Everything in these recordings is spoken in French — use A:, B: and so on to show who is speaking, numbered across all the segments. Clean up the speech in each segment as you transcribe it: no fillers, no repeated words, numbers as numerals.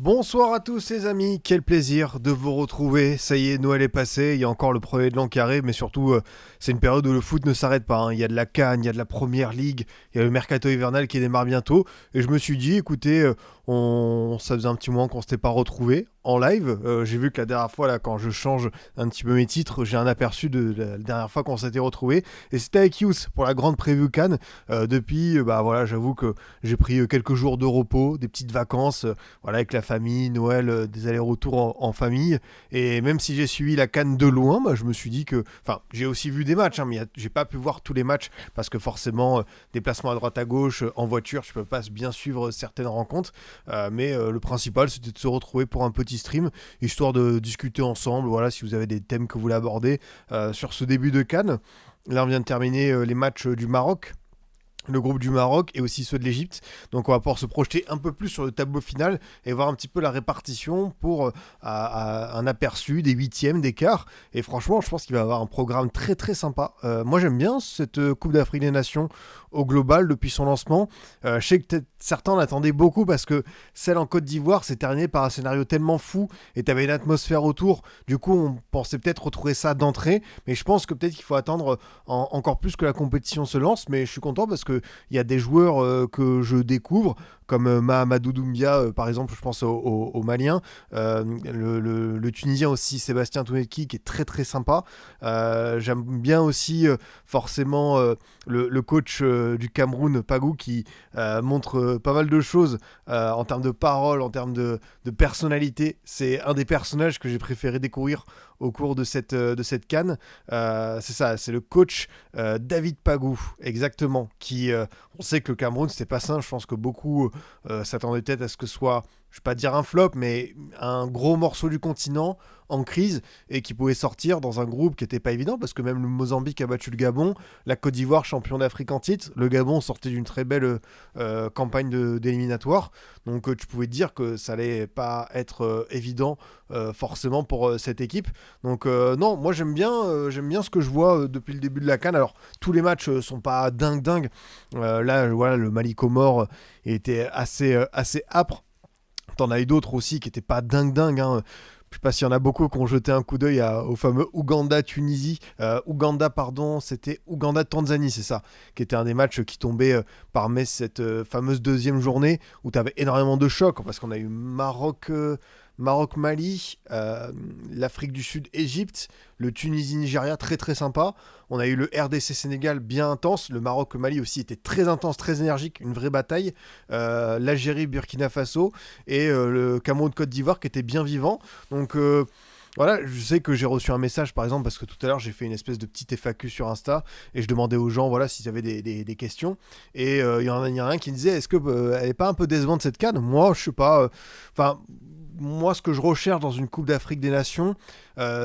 A: Bonsoir à tous les amis, quel plaisir de vous retrouver. Ça y est, Noël est passé, il y a encore le premier de l'an qui arrive, mais surtout c'est une période où le foot ne s'arrête pas, hein. Il y a de la CAN, il y a de la Première Ligue, il y a le mercato hivernal qui démarre bientôt. Et je me suis dit, écoutez, ça faisait un petit moment qu'on ne s'était pas retrouvés en live. J'ai vu que la dernière fois, là, quand je change un petit peu mes titres, j'ai un aperçu de la dernière fois qu'on s'était retrouvés. Et c'était avec Yous pour la grande preview CAN. Depuis, bah voilà, j'avoue que j'ai pris quelques jours de repos, des petites vacances, voilà, avec la famille, Noël, des allers-retours en famille. Et même si j'ai suivi la CAN de loin, bah, je me suis dit que... Enfin, j'ai aussi vu des matchs, hein, mais j'ai pas pu voir tous les matchs parce que forcément, déplacement à droite à gauche, en voiture, je peux pas bien suivre certaines rencontres. Mais le principal, c'était de se retrouver pour un petit stream, histoire de discuter ensemble, voilà, si vous avez des thèmes que vous voulez aborder sur ce début de CAN. Là, on vient de terminer les matchs du Maroc, le groupe du Maroc et aussi ceux de l'Égypte. Donc on va pouvoir se projeter un peu plus sur le tableau final et voir un petit peu la répartition pour un aperçu des huitièmes, des quarts. Et franchement, je pense qu'il va y avoir un programme très très sympa. Moi j'aime bien cette Coupe d'Afrique des Nations au global depuis son lancement. Je sais que certains en attendaient beaucoup parce que celle en Côte d'Ivoire s'est terminée par un scénario tellement fou et tu avais une atmosphère autour. Du coup, on pensait peut-être retrouver ça d'entrée. Mais je pense que peut-être qu'il faut attendre encore plus que la compétition se lance. Mais je suis content parce que il y a des joueurs que je découvre, comme Mahamadou Doumbia, par exemple, je pense aux Maliens, le Tunisien aussi, Sébastien Touneki, qui est très très sympa. J'aime bien aussi forcément le coach du Cameroun, Pagou, qui montre pas mal de choses en termes de parole, en termes de personnalité. C'est un des personnages que j'ai préféré découvrir au cours de cette CAN. C'est ça, c'est le coach David Pagou, exactement, qui, on sait que le Cameroun, c'était pas simple. Je pense que beaucoup s'attendaient peut-être à ce que ce soit, je vais pas dire un flop, mais un gros morceau du continent en crise et qui pouvait sortir dans un groupe qui était pas évident parce que même le Mozambique a battu le Gabon, la Côte d'Ivoire champion d'Afrique en titre, le Gabon sortait d'une très belle campagne d'éliminatoire, donc tu pouvais te dire que ça allait pas être évident forcément pour cette équipe. Donc non, moi j'aime bien ce que je vois depuis le début de la CAN. Alors tous les matchs sont pas dingue. Là voilà, le Mali Comores était assez âpre. T'en as eu d'autres aussi qui étaient pas dingue, hein. Je sais pas s'il y en a beaucoup qui ont jeté un coup d'œil au fameux Ouganda-Tunisie. C'était Ouganda-Tanzanie, c'est ça, qui était un des matchs qui tombait parmi cette fameuse deuxième journée où tu avais énormément de chocs parce qu'on a eu Maroc-Mali, l'Afrique du Sud-Égypte, le Tunisie-Nigeria, très très sympa. On a eu le RDC-Sénégal bien intense, le Maroc-Mali aussi était très intense, très énergique, une vraie bataille. L'Algérie-Burkina Faso et le Cameroun-Côte d'Ivoire qui était bien vivant. Donc voilà, je sais que j'ai reçu un message par exemple parce que tout à l'heure j'ai fait une espèce de petite FAQ sur Insta et je demandais aux gens voilà s'ils avaient des questions et il y en a un qui me disait est-ce que elle est pas un peu décevante cette CAN. Moi je sais pas, enfin moi, ce que je recherche dans une Coupe d'Afrique des Nations,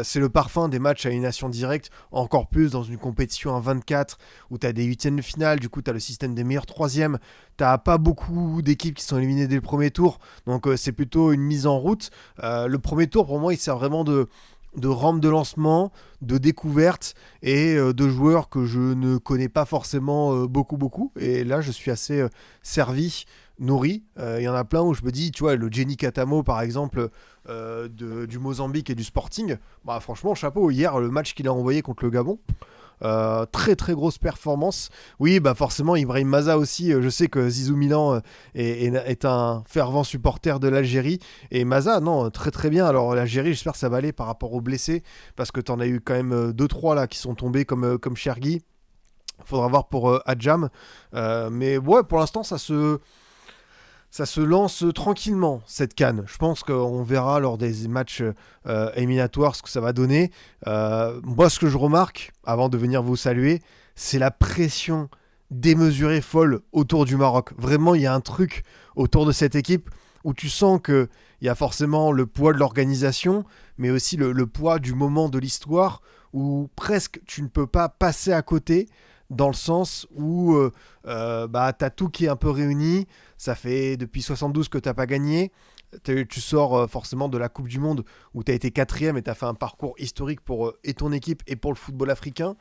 A: c'est le parfum des matchs à élimination directe, encore plus dans une compétition à 24 où tu as des huitièmes de finale, du coup tu as le système des meilleurs troisièmes, tu n'as pas beaucoup d'équipes qui sont éliminées dès le premier tour, donc c'est plutôt une mise en route. Le premier tour, pour moi, il sert vraiment de rampe de lancement, de découverte et de joueurs que je ne connais pas forcément beaucoup. Et là, je suis assez servi, nourri. Il y en a plein où je me dis, tu vois, le Jenny Katamo, par exemple, du Mozambique et du Sporting, bah franchement, chapeau. Hier, le match qu'il a envoyé contre le Gabon, très très grosse performance. Oui, bah forcément Ibrahim Maza aussi. Je sais que Zizou Milan est un fervent supporter de l'Algérie et Maza, non, très très bien. Alors l'Algérie, j'espère que ça va aller par rapport aux blessés parce que t'en as eu quand même 2-3 là qui sont tombés comme Chergui. Faudra voir pour Adjam. Mais ouais, pour l'instant ça se lance tranquillement, cette CAN. Je pense qu'on verra lors des matchs éliminatoires ce que ça va donner. Moi, ce que je remarque, avant de venir vous saluer, c'est la pression démesurée folle autour du Maroc. Vraiment, il y a un truc autour de cette équipe où tu sens qu'il y a forcément le poids de l'organisation, mais aussi le poids du moment de l'histoire, où presque tu ne peux pas passer à côté, dans le sens où t'as tout qui est un peu réuni. Ça fait depuis 72 que t'as pas gagné. Tu sors forcément de la Coupe du Monde où tu as été quatrième et tu as fait un parcours historique pour et ton équipe et pour le football africain.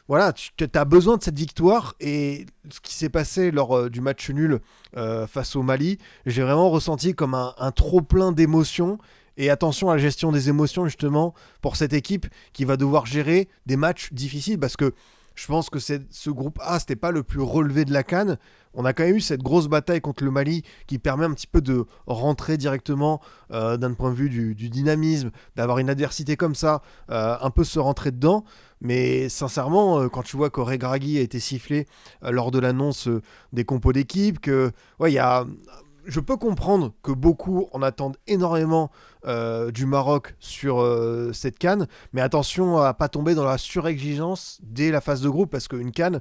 A: voilà, tu as besoin de cette victoire. Et ce qui s'est passé lors du match nul face au Mali, j'ai vraiment ressenti comme un trop-plein d'émotions. Et attention à la gestion des émotions, justement, pour cette équipe qui va devoir gérer des matchs difficiles. Parce que je pense que ce groupe A, c'était pas le plus relevé de la CAN. On a quand même eu cette grosse bataille contre le Mali qui permet un petit peu de rentrer directement d'un point de vue du dynamisme, d'avoir une adversité comme ça, un peu se rentrer dedans. Mais sincèrement, quand tu vois qu'Oregragui a été sifflé lors de l'annonce des compos d'équipe, que ouais, je peux comprendre que beaucoup en attendent énormément du Maroc sur cette CAN, mais attention à pas tomber dans la surexigence dès la phase de groupe, parce qu'une CAN,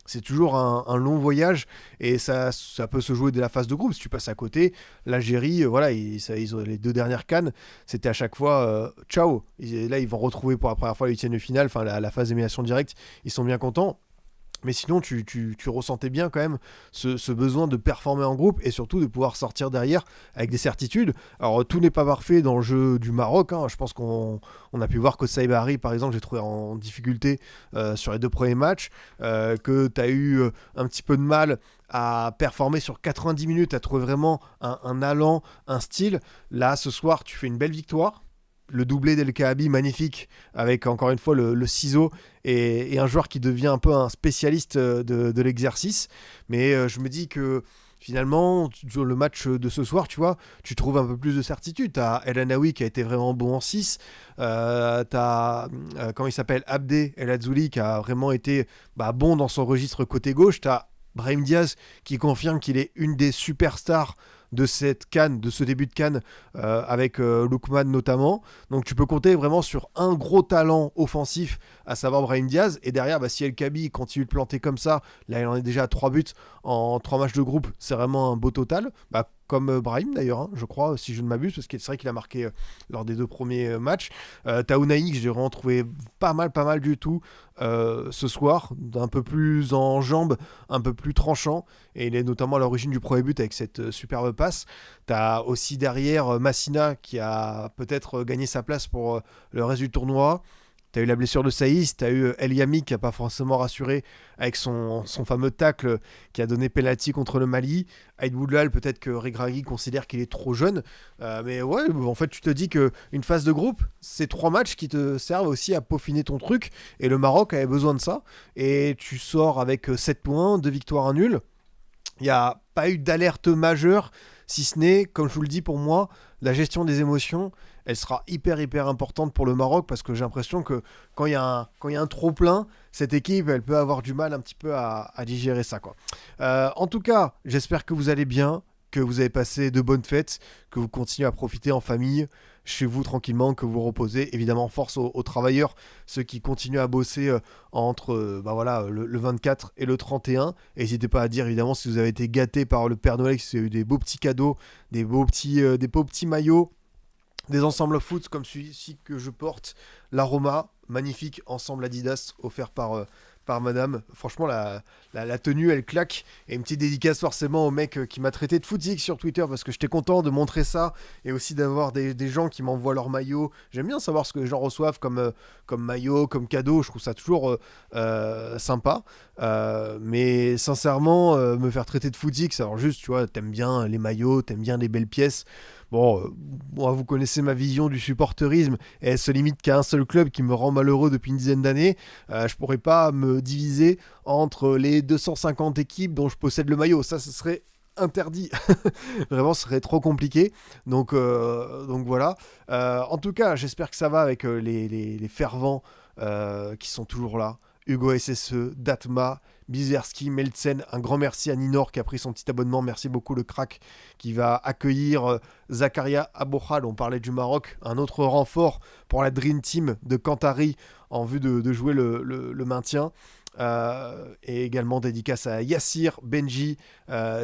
A: c'est toujours un long voyage et ça peut se jouer dès la phase de groupe. Si tu passes à côté, l'Algérie, voilà, ils ont les 2 dernières CAN, c'était à chaque fois ciao. Là, ils vont retrouver pour la première fois la 8e de finale, enfin la phase d'élimination directe. Ils sont bien contents. Mais sinon, tu ressentais bien quand même ce besoin de performer en groupe et surtout de pouvoir sortir derrière avec des certitudes. Alors, tout n'est pas parfait dans le jeu du Maroc. Hein. Je pense qu'on a pu voir que Saibari, par exemple, j'ai trouvé en difficulté sur les 2 premiers matchs, que tu as eu un petit peu de mal à performer sur 90 minutes, à trouver vraiment un allant, un style. Là, ce soir, tu fais une belle victoire. Le doublé d'El Kaabi magnifique avec encore une fois le ciseau et un joueur qui devient un peu un spécialiste de l'exercice. Mais je me dis que finalement, le match de ce soir, tu vois, tu trouves un peu plus de certitude. T'as El Anaoui qui a été vraiment bon en 6. T'as, comment il s'appelle, Abdé El Azouli qui a vraiment été bon dans son registre côté gauche. T'as Brahim Diaz qui confirme qu'il est une des superstars de cette CAN, de ce début de CAN avec Lookman notamment. Donc tu peux compter vraiment sur un gros talent offensif, à savoir Brahim Diaz. Et derrière, si El Kabi continue de planter comme ça, là il en est déjà à 3 buts en 3 matchs de groupe, c'est vraiment un beau total. Comme Brahim d'ailleurs, hein, je crois, si je ne m'abuse, parce que c'est vrai qu'il a marqué lors des 2 premiers matchs. T'as Ounahi que j'ai vraiment trouvé pas mal du tout ce soir, un peu plus en jambes, un peu plus tranchant, et il est notamment à l'origine du premier but avec cette superbe passe. T'as aussi derrière Massina qui a peut-être gagné sa place pour le reste du tournoi. T'as eu la blessure de Saïs, t'as eu El Yami qui n'a pas forcément rassuré avec son fameux tacle qui a donné penalty contre le Mali. Aïd Boudlal, peut-être que Regragui considère qu'il est trop jeune. Mais ouais, en fait, tu te dis qu'une phase de groupe, c'est 3 matchs qui te servent aussi à peaufiner ton truc. Et le Maroc avait besoin de ça. Et tu sors avec 7 points, 2 victoires, 1 nul. Il n'y a pas eu d'alerte majeure, si ce n'est, comme je vous le dis, pour moi, la gestion des émotions, elle sera hyper importante pour le Maroc, parce que j'ai l'impression que quand il y a un trop-plein, cette équipe, elle peut avoir du mal un petit peu à digérer ça, quoi. En tout cas, j'espère que vous allez bien, que vous avez passé de bonnes fêtes, que vous continuez à profiter en famille, chez vous tranquillement, que vous reposez. Évidemment, force aux travailleurs, ceux qui continuent à bosser entre le 24 et le 31. N'hésitez pas à dire évidemment si vous avez été gâtés par le Père Noël, si vous avez eu des beaux petits cadeaux, des beaux petits maillots, des ensembles foot comme celui-ci que je porte, l'Aroma, magnifique ensemble Adidas offert par madame. Franchement, la tenue, elle claque. Et une petite dédicace forcément au mec qui m'a traité de footix sur Twitter, parce que j'étais content de montrer ça et aussi d'avoir des gens qui m'envoient leur maillot. J'aime bien savoir ce que les gens reçoivent comme maillot, comme cadeau. Je trouve ça toujours sympa. Mais sincèrement, me faire traiter de footix, alors juste, tu vois, t'aimes bien les maillots, t'aimes bien les belles pièces. Bon, moi, vous connaissez ma vision du supporterisme, et elle se limite qu'à un seul club qui me rend malheureux depuis une dizaine d'années. Je pourrais pas me diviser entre les 250 équipes dont je possède le maillot. Ça, ce serait interdit. Vraiment, ce serait trop compliqué. Donc voilà. En tout cas, j'espère que ça va avec les fervents qui sont toujours là. Hugo SSE, Datma, Bizerski, Meltsen, un grand merci à Ninor qui a pris son petit abonnement, merci beaucoup le crack qui va accueillir Zakaria Aboukhal, on parlait du Maroc, un autre renfort pour la Dream Team de Kantari en vue de jouer le maintien. Et également dédicace à Yassir, Benji,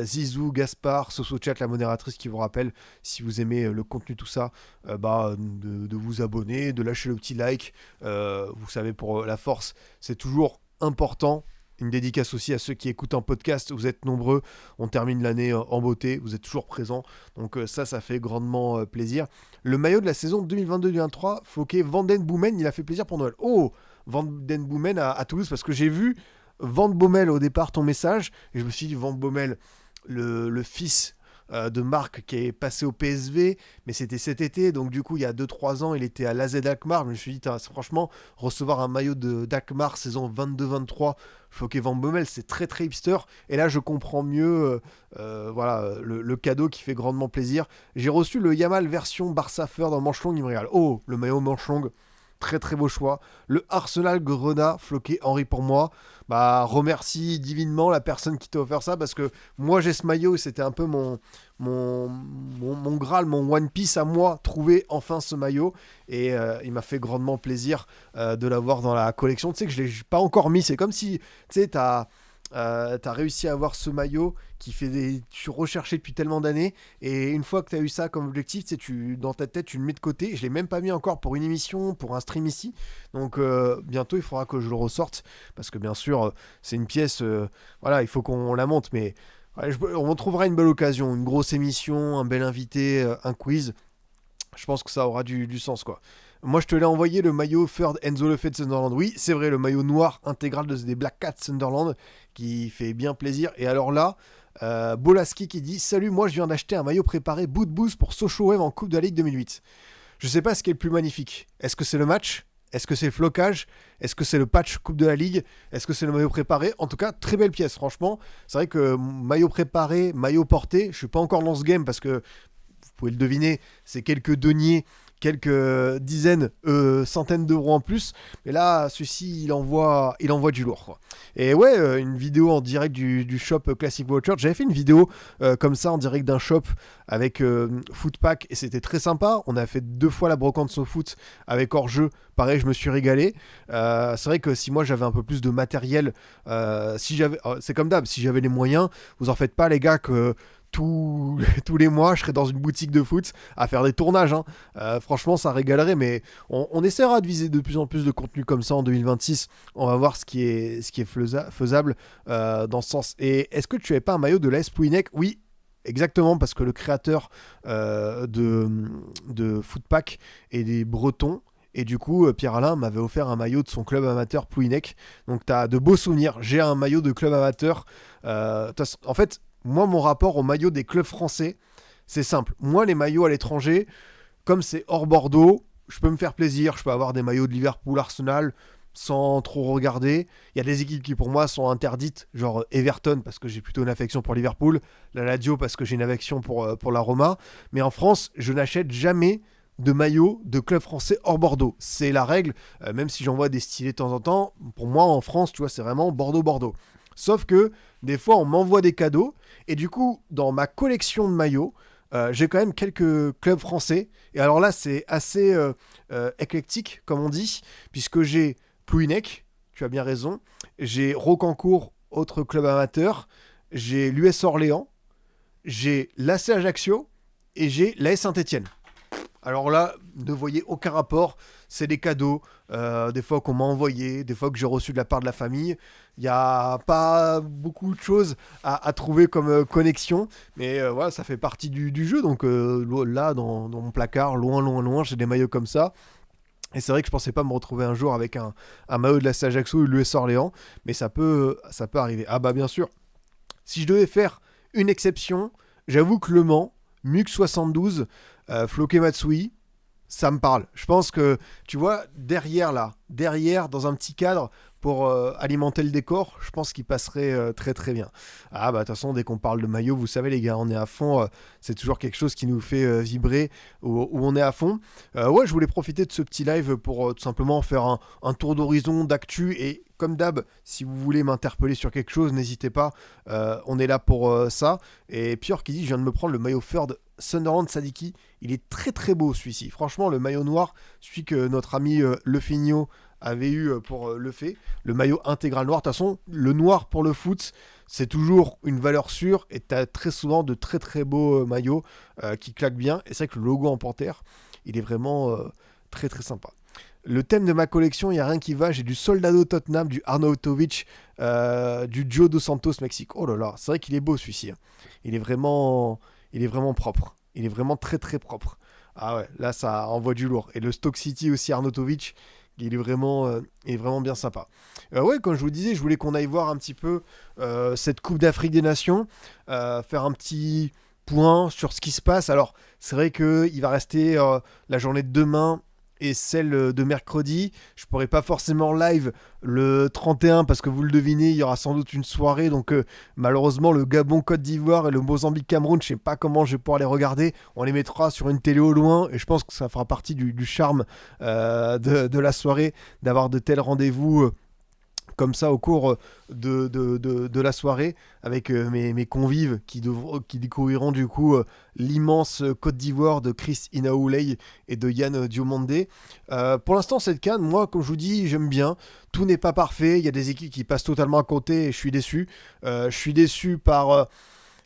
A: Zizou, Gaspard, Sosochat, la modératrice qui vous rappelle, si vous aimez le contenu, tout ça, de vous abonner, de lâcher le petit like. Vous savez, pour la force, c'est toujours important. Une dédicace aussi à ceux qui écoutent en podcast, vous êtes nombreux, on termine l'année en beauté, vous êtes toujours présents, donc ça fait grandement plaisir. Le maillot de la saison 2022-2023, Fouquet Vanden Boomen, il a fait plaisir pour Noël. Oh, Van Den Boomen à Toulouse, parce que j'ai vu Van Bommel au départ ton message, et je me suis dit Van Bommel, le fils de Marc qui est passé au PSV, mais c'était cet été, donc du coup il y a 2-3 ans il était à l'AZ Alkmaar. Je me suis dit franchement, recevoir un maillot d'Alkmaar saison 22-23 floqué Van Bommel, c'est très très hipster, et là je comprends mieux voilà, le cadeau qui fait grandement plaisir. J'ai reçu le Yamal version Barça Fur dans manche longue, il me régale. Oh, le maillot manche longue, très très beau choix. Le Arsenal Grenat floqué Henri pour moi. Bah, remercie divinement la personne qui t'a offert ça, parce que moi j'ai ce maillot, c'était un peu mon Graal, mon One Piece à moi, trouver enfin ce maillot. Et il m'a fait grandement plaisir de l'avoir dans la collection. Tu sais que je ne l'ai pas encore mis, c'est comme si tu sais, t'as réussi à avoir ce maillot qui fait tu recherchais depuis tellement d'années, et une fois que tu as eu ça comme objectif, dans ta tête tu le mets de côté. Je l'ai même pas mis encore pour une émission, pour un stream ici, donc bientôt il faudra que je le ressorte, parce que bien sûr c'est une pièce, voilà, il faut qu'on la monte, mais ouais, on trouvera une belle occasion, une grosse émission, un bel invité, un quiz. Je pense que ça aura du sens, quoi. Moi, je te l'ai envoyé, le maillot Third Enzo Lefebvre de Sunderland. Oui, c'est vrai, le maillot noir intégral des Black Cats Sunderland, qui fait bien plaisir. Et alors là, Bolaski qui dit: Salut, moi je viens d'acheter un maillot préparé bout de boost pour Sochaux Wave en Coupe de la Ligue 2008. Je sais pas ce qui est le plus magnifique. Est-ce que c'est le match? Est-ce que c'est le flocage? Est-ce que c'est le patch Coupe de la Ligue? Est-ce que c'est le maillot préparé? En tout cas, très belle pièce, franchement. C'est vrai que maillot préparé, maillot porté, je suis pas encore dans ce game, parce que vous pouvez le deviner, c'est quelques deniers, quelques dizaines, centaines d'euros en plus. Mais là, celui-ci, il envoie du lourd, quoi. Et ouais, une vidéo en direct du shop Classic Watcher. J'avais fait une vidéo comme ça en direct d'un shop avec Footpack, et c'était très sympa. On a fait 2 fois la brocante sur foot avec hors-jeu. Pareil, je me suis régalé. C'est vrai que si moi j'avais un peu plus de matériel, c'est comme d'hab, si j'avais les moyens, vous en faites pas, les gars, que tous les mois, je serai dans une boutique de foot à faire des tournages, hein. Franchement, ça régalerait, mais on essaiera de viser de plus en plus de contenu comme ça en 2026. On va voir ce qui est faisable dans ce sens. Et est-ce que tu avais pas un maillot de l'AS Pouinec? Oui, exactement, parce que le créateur de Footpack est des Bretons. Et du coup, Pierre-Alain m'avait offert un maillot de son club amateur Plouinec. Donc, tu as de beaux souvenirs. J'ai un maillot de club amateur. En fait, moi, mon rapport au maillot des clubs français, c'est simple. Moi, les maillots à l'étranger, comme c'est hors Bordeaux, je peux me faire plaisir. Je peux avoir des maillots de Liverpool, Arsenal, sans trop regarder. Il y a des équipes qui, pour moi, sont interdites, genre Everton, parce que j'ai plutôt une affection pour Liverpool, la Lazio, parce que j'ai une affection pour la Roma. Mais en France, je n'achète jamais de maillots de clubs français hors Bordeaux. C'est la règle, même si j'en vois des stylés de temps en temps. Pour moi, en France, tu vois, c'est vraiment Bordeaux-Bordeaux. Sauf que, des fois, on m'envoie des cadeaux, et du coup, dans ma collection de maillots, j'ai quand même quelques clubs français. Et alors là, c'est assez éclectique, comme on dit, puisque j'ai Plouinec, tu as bien raison, j'ai Rocancourt, autre club amateur, j'ai l'US Orléans, j'ai l'AC Ajaccio, et j'ai l'AS Saint-Etienne. Alors là, ne voyez aucun rapport, c'est des cadeaux, des fois qu'on m'a envoyé, des fois que j'ai reçu de la part de la famille. Il n'y a pas beaucoup de choses à trouver comme connexion, mais voilà, ça fait partie du jeu. Donc là, dans mon placard, loin, j'ai des maillots comme ça. Et c'est vrai que je pensais pas me retrouver un jour avec un maillot de la Ajaxo ou de l'US Orléans, mais ça peut arriver. Ah bah bien sûr, si je devais faire une exception, j'avoue que Le Mans, MUC 72, Floke Matsui, ça me parle. Je pense que, tu vois, derrière, dans un petit cadre, pour alimenter le décor, je pense qu'il passerait très très bien. Ah bah de toute façon, dès qu'on parle de maillot, vous savez les gars, on est à fond, c'est toujours quelque chose qui nous fait vibrer, où on est à fond. Ouais, je voulais profiter de ce petit live pour tout simplement faire un tour d'horizon, d'actu, et comme d'hab, si vous voulez m'interpeller sur quelque chose, n'hésitez pas, on est là pour ça. Et Pior qui dit: je viens de me prendre le maillot Ferd Sunderland Sadiki, il est très très beau celui-ci. Franchement, le maillot noir, celui que notre ami Le Figno avait eu pour le fait, le maillot intégral noir. De toute façon, le noir pour le foot, c'est toujours une valeur sûre, et tu as très souvent de très très beaux maillots qui claquent bien. Et c'est vrai que le logo en panthère, il est vraiment très très sympa. Le thème de ma collection, il n'y a rien qui va. J'ai du Soldado Tottenham, du Arnautovic, du Joe Dos Santos Mexique. Oh là là, c'est vrai qu'il est beau celui-ci. Il est vraiment propre. Il est vraiment très très propre. Ah ouais, là ça envoie du lourd. Et le Stoke City aussi, Arnautovic, il est vraiment bien sympa. Ouais, comme je vous disais, je voulais qu'on aille voir un petit peu cette Coupe d'Afrique des Nations, faire un petit point sur ce qui se passe. Alors, c'est vrai qu'il va rester la journée de demain et celle de mercredi. Je pourrai pas forcément live le 31 parce que vous le devinez, il y aura sans doute une soirée. Donc malheureusement, le Gabon-Côte d'Ivoire et le Mozambique-Cameroun, je sais pas comment je vais pouvoir les regarder. On les mettra sur une télé au loin et je pense que ça fera partie du charme de la soirée d'avoir de tels rendez-vous. Comme ça au cours de la soirée avec mes convives qui découvriront du coup l'immense Côte d'Ivoire de Chris Inaoulei et de Yann Diomandé. Pour l'instant cette CAN, moi comme je vous dis j'aime bien, tout n'est pas parfait, il y a des équipes qui passent totalement à côté et je suis déçu. Je suis déçu par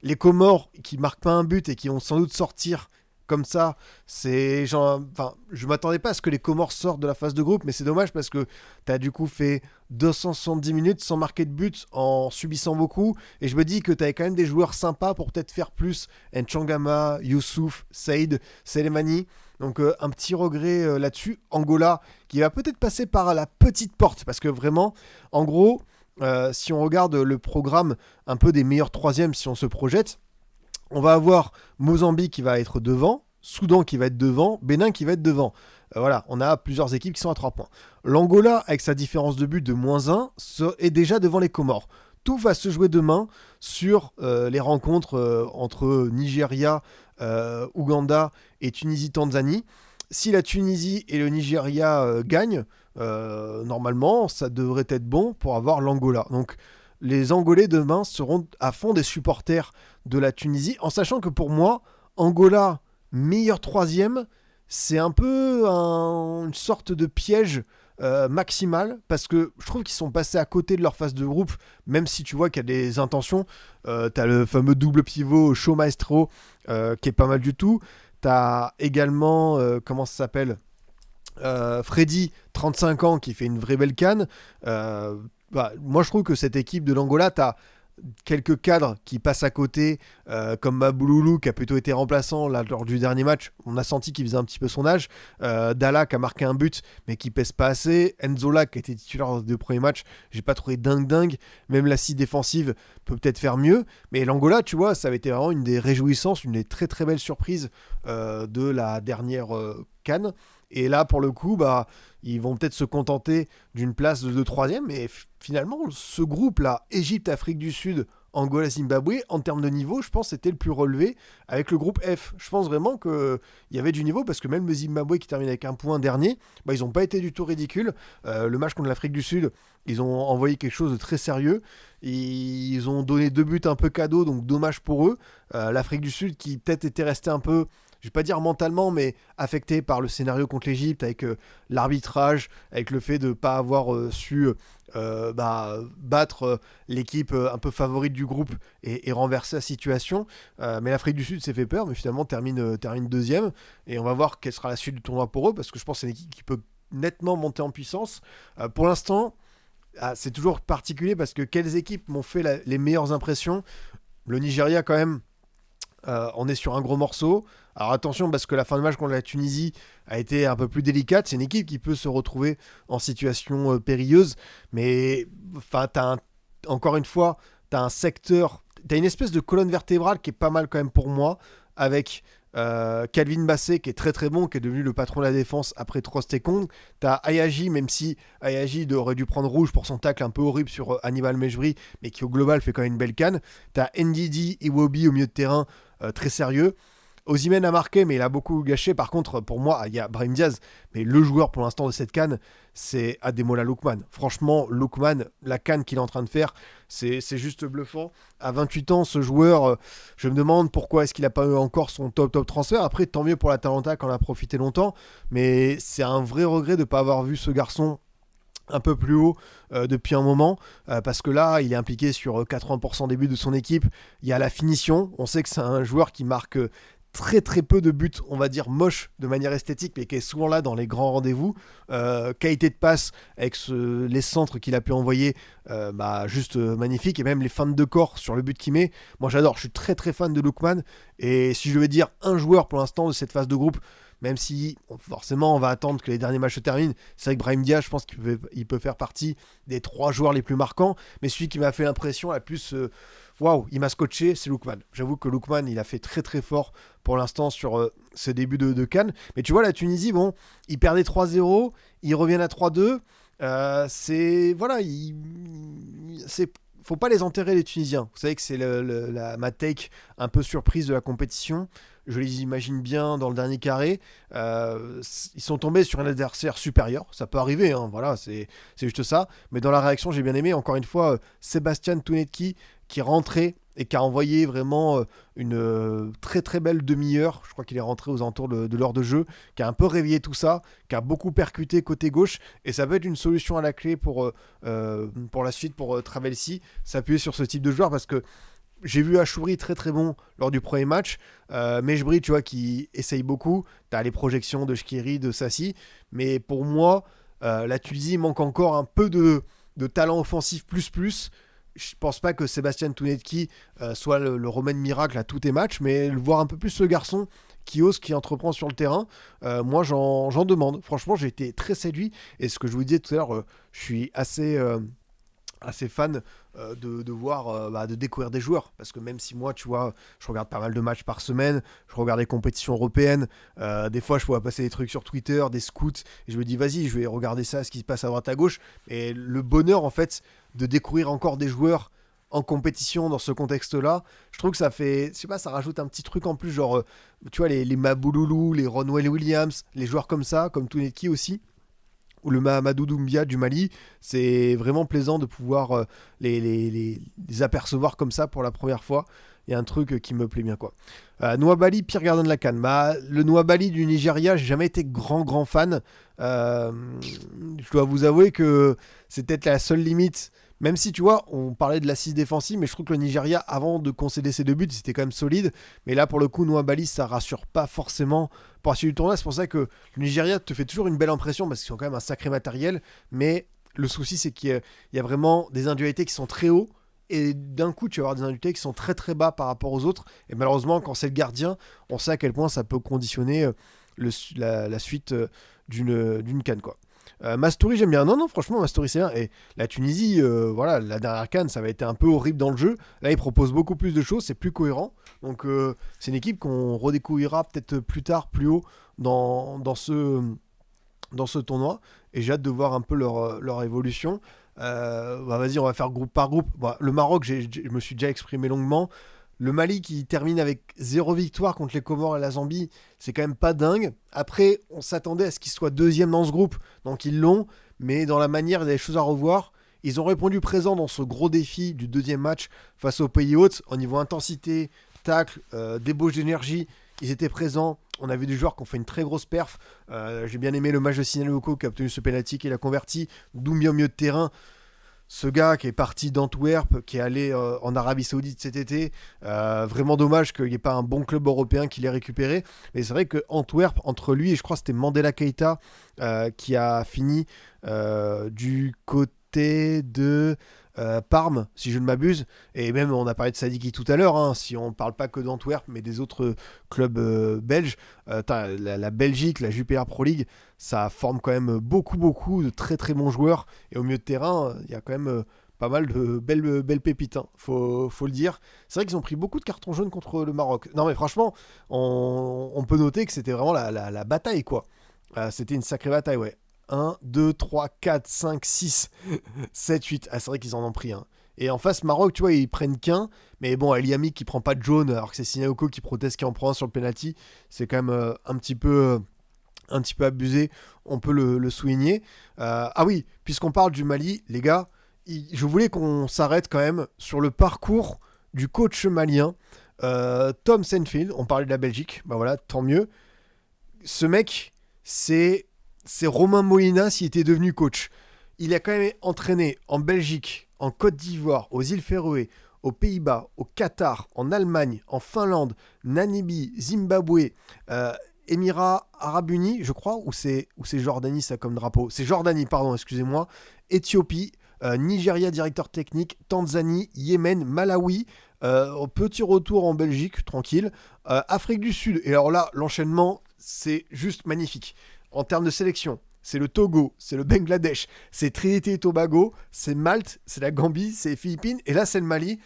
A: les Comores qui marquent pas un but et qui vont sans doute sortir comme ça. C'est genre, enfin, je m'attendais pas à ce que les Comores sortent de la phase de groupe, mais c'est dommage parce que t'as du coup fait 270 minutes sans marquer de but en subissant beaucoup, et je me dis que t'avais quand même des joueurs sympas pour peut-être faire plus. Nchangama, Youssouf, Saïd, Selemani. Donc un petit regret là-dessus. Angola qui va peut-être passer par la petite porte parce que vraiment, en gros, si on regarde le programme un peu des meilleurs troisièmes, si on se projette, on va avoir Mozambique qui va être devant, Soudan qui va être devant, Bénin qui va être devant. Voilà, on a plusieurs équipes qui sont à 3 points. L'Angola, avec sa différence de but de -1, est déjà devant les Comores. Tout va se jouer demain sur les rencontres entre Nigeria, Ouganda et Tunisie-Tanzanie. Si la Tunisie et le Nigeria gagnent, normalement, ça devrait être bon pour avoir l'Angola. Donc, les Angolais demain seront à fond des supporters de la Tunisie, en sachant que pour moi, Angola, meilleur troisième, c'est un peu une sorte de piège maximal, parce que je trouve qu'ils sont passés à côté de leur phase de groupe, même si tu vois qu'il y a des intentions. T'as le fameux double pivot Show Maestro qui est pas mal du tout. T'as également, comment ça s'appelle, Freddy, 35 ans, qui fait une vraie belle canne. Moi, je trouve que cette équipe de l'Angola, t'as quelques cadres qui passent à côté, comme Mabouloulou qui a plutôt été remplaçant là, lors du dernier match. On a senti qu'il faisait un petit peu son âge. Dalla qui a marqué un but mais qui pèse pas assez. Enzola qui a été titulaire lors des premiers matchs, j'ai pas trouvé dingue. Même la scie défensive peut peut-être faire mieux. Mais l'Angola, tu vois, ça avait été vraiment une des réjouissances, une des très très belles surprises de la dernière CAN. Et là, pour le coup, ils vont peut-être se contenter d'une place de troisième. Mais finalement, ce groupe-là, Égypte, Afrique du Sud, Angola, Zimbabwe, en termes de niveau, je pense que c'était le plus relevé avec le groupe F. Je pense vraiment qu'il y avait du niveau parce que même le Zimbabwe qui termine avec un point dernier, ils n'ont pas été du tout ridicules. Le match contre l'Afrique du Sud, ils ont envoyé quelque chose de très sérieux. Ils ont donné 2 buts un peu cadeaux, donc dommage pour eux. L'Afrique du Sud qui peut-être était resté un peu, je vais pas dire mentalement, mais affecté par le scénario contre l'Égypte, avec l'arbitrage, avec le fait de ne pas avoir su battre l'équipe un peu favorite du groupe et renverser la situation. Mais l'Afrique du Sud s'est fait peur, mais finalement termine deuxième. Et on va voir quelle sera la suite du tournoi pour eux, parce que je pense que c'est une équipe qui peut nettement monter en puissance. Pour l'instant, c'est toujours particulier, parce que quelles équipes m'ont fait les meilleures impressions? Le Nigeria quand même. On est sur un gros morceau. Alors attention, parce que la fin de match contre la Tunisie a été un peu plus délicate. C'est une équipe qui peut se retrouver en situation périlleuse. Mais encore une fois, tu as un secteur, tu as une espèce de colonne vertébrale qui est pas mal quand même pour moi, avec Calvin Bassé qui est très très bon, qui est devenu le patron de la défense après Trostekong. T'as Ayaji, même si Ayaji aurait dû prendre rouge pour son tacle un peu horrible sur Hannibal Mejbri, mais qui au global fait quand même une belle canne. T'as Ndidi Iwobi au milieu de terrain, très sérieux. Osimhen a marqué, mais il a beaucoup gâché. Par contre, pour moi, il y a Brahim Diaz, mais le joueur pour l'instant de cette CAN, c'est Ademola Lookman. Franchement, Lookman, la CAN qu'il est en train de faire, c'est juste bluffant. À 28 ans, ce joueur, je me demande pourquoi est-ce qu'il n'a pas eu encore son top transfert. Après, tant mieux pour l'Atalanta qu'on a profité longtemps, mais c'est un vrai regret de ne pas avoir vu ce garçon un peu plus haut depuis un moment, parce que là il est impliqué sur 80% des buts de son équipe. Il y a la finition, on sait que c'est un joueur qui marque très très peu de buts, on va dire moches de manière esthétique, mais qui est souvent là dans les grands rendez-vous. Qualité de passe avec les centres qu'il a pu envoyer, juste magnifique, et même les feintes de corps sur le but qu'il met. Moi j'adore, je suis très très fan de Lookman, et si je devais dire un joueur pour l'instant de cette phase de groupe même si forcément on va attendre que les derniers matchs se terminent. C'est vrai que Brahim Diaz, je pense qu'il peut faire partie des 3 joueurs les plus marquants, mais celui qui m'a fait l'impression la plus... waouh, il m'a scotché, c'est Lookman. J'avoue que Lookman, il a fait très très fort pour l'instant sur ce début de CAN. Mais tu vois, la Tunisie, bon, ils perdaient 3-0, ils reviennent à 3-2. C'est... Voilà, faut pas les enterrer les Tunisiens. Vous savez que c'est ma take un peu surprise de la compétition. Je les imagine bien dans le dernier carré. Ils sont tombés sur un adversaire supérieur. Ça peut arriver, hein, voilà, c'est juste ça. Mais dans la réaction, j'ai bien aimé. Encore une fois, Sébastien Tounetki qui est rentré et qui a envoyé vraiment une très très belle demi-heure. Je crois qu'il est rentré aux alentours de l'heure de jeu, qui a un peu réveillé tout ça, qui a beaucoup percuté côté gauche. Et ça peut être une solution à la clé pour la suite, pour Travelsi, s'appuyer sur ce type de joueur parce que j'ai vu Achouri très très bon lors du premier match. Mejbri, tu vois, qui essaye beaucoup. Tu as les projections de Shkiri, de Sassi. Mais pour moi, la Tunisie manque encore un peu de talent offensif plus. Je pense pas que Sébastien Tounetki soit le remède miracle à tous tes matchs, mais voir un peu plus ce garçon qui ose, qui entreprend sur le terrain, moi j'en demande. Franchement, j'ai été très séduit. Et ce que je vous disais tout à l'heure, je suis assez fan de voir, de découvrir des joueurs. Parce que même si moi, tu vois, je regarde pas mal de matchs par semaine, je regarde des compétitions européennes, des fois je vois passer des trucs sur Twitter, des scouts, et je me dis, vas-y, je vais regarder ça, ce qui se passe à droite à gauche. Et le bonheur, en fait, de découvrir encore des joueurs en compétition dans ce contexte-là, je trouve que ça fait, je sais pas, ça rajoute un petit truc en plus, genre, tu vois, les Mabouloulou, les Ronwell Williams, les joueurs comme ça, comme Tounetki aussi, ou le Mahamadou Doumbia du Mali, c'est vraiment plaisant de pouvoir les apercevoir comme ça pour la première fois. Il y a un truc qui me plaît bien, quoi. Nouabali, pire gardien de la CAN. Le Nouabali du Nigeria, j'ai jamais été grand fan. Je dois vous avouer que c'est peut-être la seule limite. Même si, tu vois, on parlait de l'assise défensive, mais je trouve que le Nigeria, avant de concéder ses 2 buts, c'était quand même solide. Mais là, pour le coup, Nouabali, ça rassure pas forcément pour la suite du tournoi. C'est pour ça que le Nigeria te fait toujours une belle impression, parce qu'ils ont quand même un sacré matériel. Mais le souci, c'est qu'il y a vraiment des individualités qui sont très hauts. Et d'un coup, tu vas avoir des individualités qui sont très très bas par rapport aux autres. Et malheureusement, quand c'est le gardien, on sait à quel point ça peut conditionner la suite d'une CAN, quoi. Mastouri, j'aime bien. Non, franchement, Mastouri, c'est bien. Et la Tunisie, voilà, la dernière CAN, ça va être un peu horrible dans le jeu. Là, ils proposent beaucoup plus de choses, c'est plus cohérent. Donc, c'est une équipe qu'on redécouvrira peut-être plus tard, plus haut dans ce tournoi. Et j'ai hâte de voir un peu leur évolution. Vas-y, on va faire groupe par groupe. Le Maroc, je me suis déjà exprimé longuement. Le Mali qui termine avec 0 victoire contre les Comores et la Zambie, c'est quand même pas dingue. Après, on s'attendait à ce qu'ils soient 2e dans ce groupe, donc ils l'ont. Mais dans la manière, il y a des choses à revoir. Ils ont répondu présent dans ce gros défi du 2e match face aux pays hôtes. Au niveau intensité, tacle, débauche d'énergie, ils étaient présents. On a vu des joueurs qui ont fait une très grosse perf. J'ai bien aimé le match de Sinaloco qui a obtenu ce penalty, qui l'a converti. Doumbia au milieu de terrain. Ce gars qui est parti d'Antwerp, qui est allé en Arabie Saoudite cet été, vraiment dommage qu'il n'y ait pas un bon club européen qui l'ait récupéré. Mais c'est vrai que Antwerp, entre lui et je crois que c'était Mandela Keita qui a fini du côté de Parme, si je ne m'abuse. Et même, on a parlé de Sadiki tout à l'heure, hein, si on ne parle pas que d'Antwerp, mais des autres clubs belges. La Belgique, la JPR Pro League, ça forme quand même beaucoup de très très bons joueurs. Et au milieu de terrain, il y a quand même pas mal de belles pépites, hein, faut le dire. C'est vrai qu'ils ont pris beaucoup de cartons jaunes contre le Maroc. Non mais franchement, on peut noter que c'était vraiment la bataille, quoi. C'était une sacrée bataille, ouais. 1, 2, 3, 4, 5, 6, 7, 8. Ah, c'est vrai qu'ils en ont pris un. Et en face, Maroc, tu vois, ils prennent qu'un. Mais bon, El Yami qui prend pas de jaune, alors que c'est Sinaoko qui proteste, qui en prend un sur le penalty. C'est quand même un petit peu abusé. On peut le souligner. Ah oui, puisqu'on parle du Mali, les gars, je voulais qu'on s'arrête quand même sur le parcours du coach malien. Tom Senfield, on parlait de la Belgique. Bah voilà, tant mieux. Ce mec, c'est Romain Molina s'il était devenu coach. Il a quand même entraîné en Belgique, en Côte d'Ivoire, aux îles Féroé, aux Pays-Bas, au Qatar, en Allemagne, en Finlande, Namibie, Zimbabwe, Émirats Arabes Unis, je crois, ou c'est Jordanie ça comme drapeau. C'est Jordanie, pardon, excusez-moi. Éthiopie, Nigeria directeur technique, Tanzanie, Yémen, Malawi, petit retour en Belgique, tranquille. Afrique du Sud, et alors là, l'enchaînement, c'est juste magnifique. En termes de sélection, c'est le Togo, c'est le Bangladesh, c'est Trinité et Tobago, c'est Malte, c'est la Gambie, c'est les Philippines, et là c'est le Mali.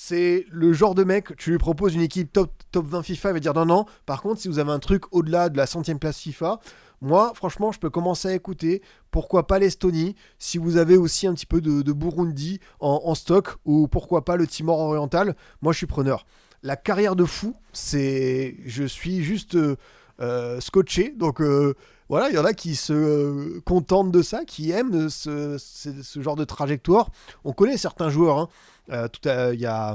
A: C'est le genre de mec, tu lui proposes une équipe top 20 FIFA, il va dire non, non. Par contre, si vous avez un truc au-delà de la 100e place FIFA, moi, franchement, je peux commencer à écouter. Pourquoi pas l'Estonie, si vous avez aussi un petit peu de Burundi en stock, ou pourquoi pas le Timor oriental, moi je suis preneur. La carrière de fou, je suis juste scotché. Donc voilà, il y en a qui se contentent de ça, qui aiment ce genre de trajectoire. On connaît certains joueurs. Hein.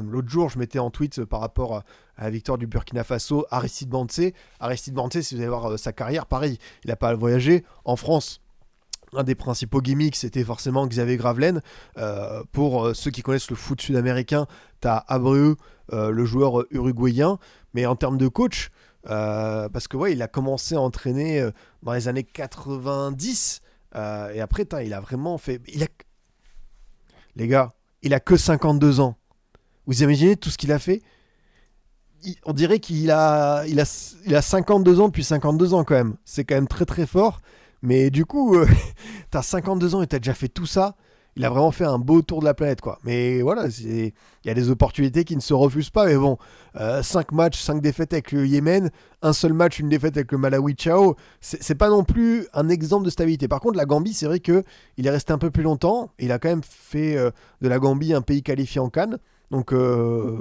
A: L'autre jour, je mettais en tweet par rapport à la victoire du Burkina Faso, Aristide Bansé. Aristide Bansé, si vous allez voir sa carrière, pareil, il n'a pas voyagé. En France, un des principaux gimmicks, c'était forcément Xavier Gravelaine. Pour ceux qui connaissent le foot sud-américain, t'as Abreu, le joueur uruguayen. Mais en termes de coach, parce que ouais, il a commencé à entraîner dans les années 90. Et après, il a vraiment fait... Les gars, il a que 52 ans. Vous imaginez tout ce qu'il a fait? On dirait qu'il a 52 ans depuis 52 ans quand même. C'est quand même très très fort. Mais du coup, t'as 52 ans et t'as déjà fait tout ça. Il a vraiment fait un beau tour de la planète, quoi. Mais voilà, il y a des opportunités qui ne se refusent pas. Mais bon, 5 matchs, 5 défaites avec le Yémen, un seul match, une défaite avec le Malawi, ciao. C'est pas non plus un exemple de stabilité. Par contre, la Gambie, c'est vrai qu'il est resté un peu plus longtemps. Il a quand même fait de la Gambie un pays qualifié en CAN. Donc,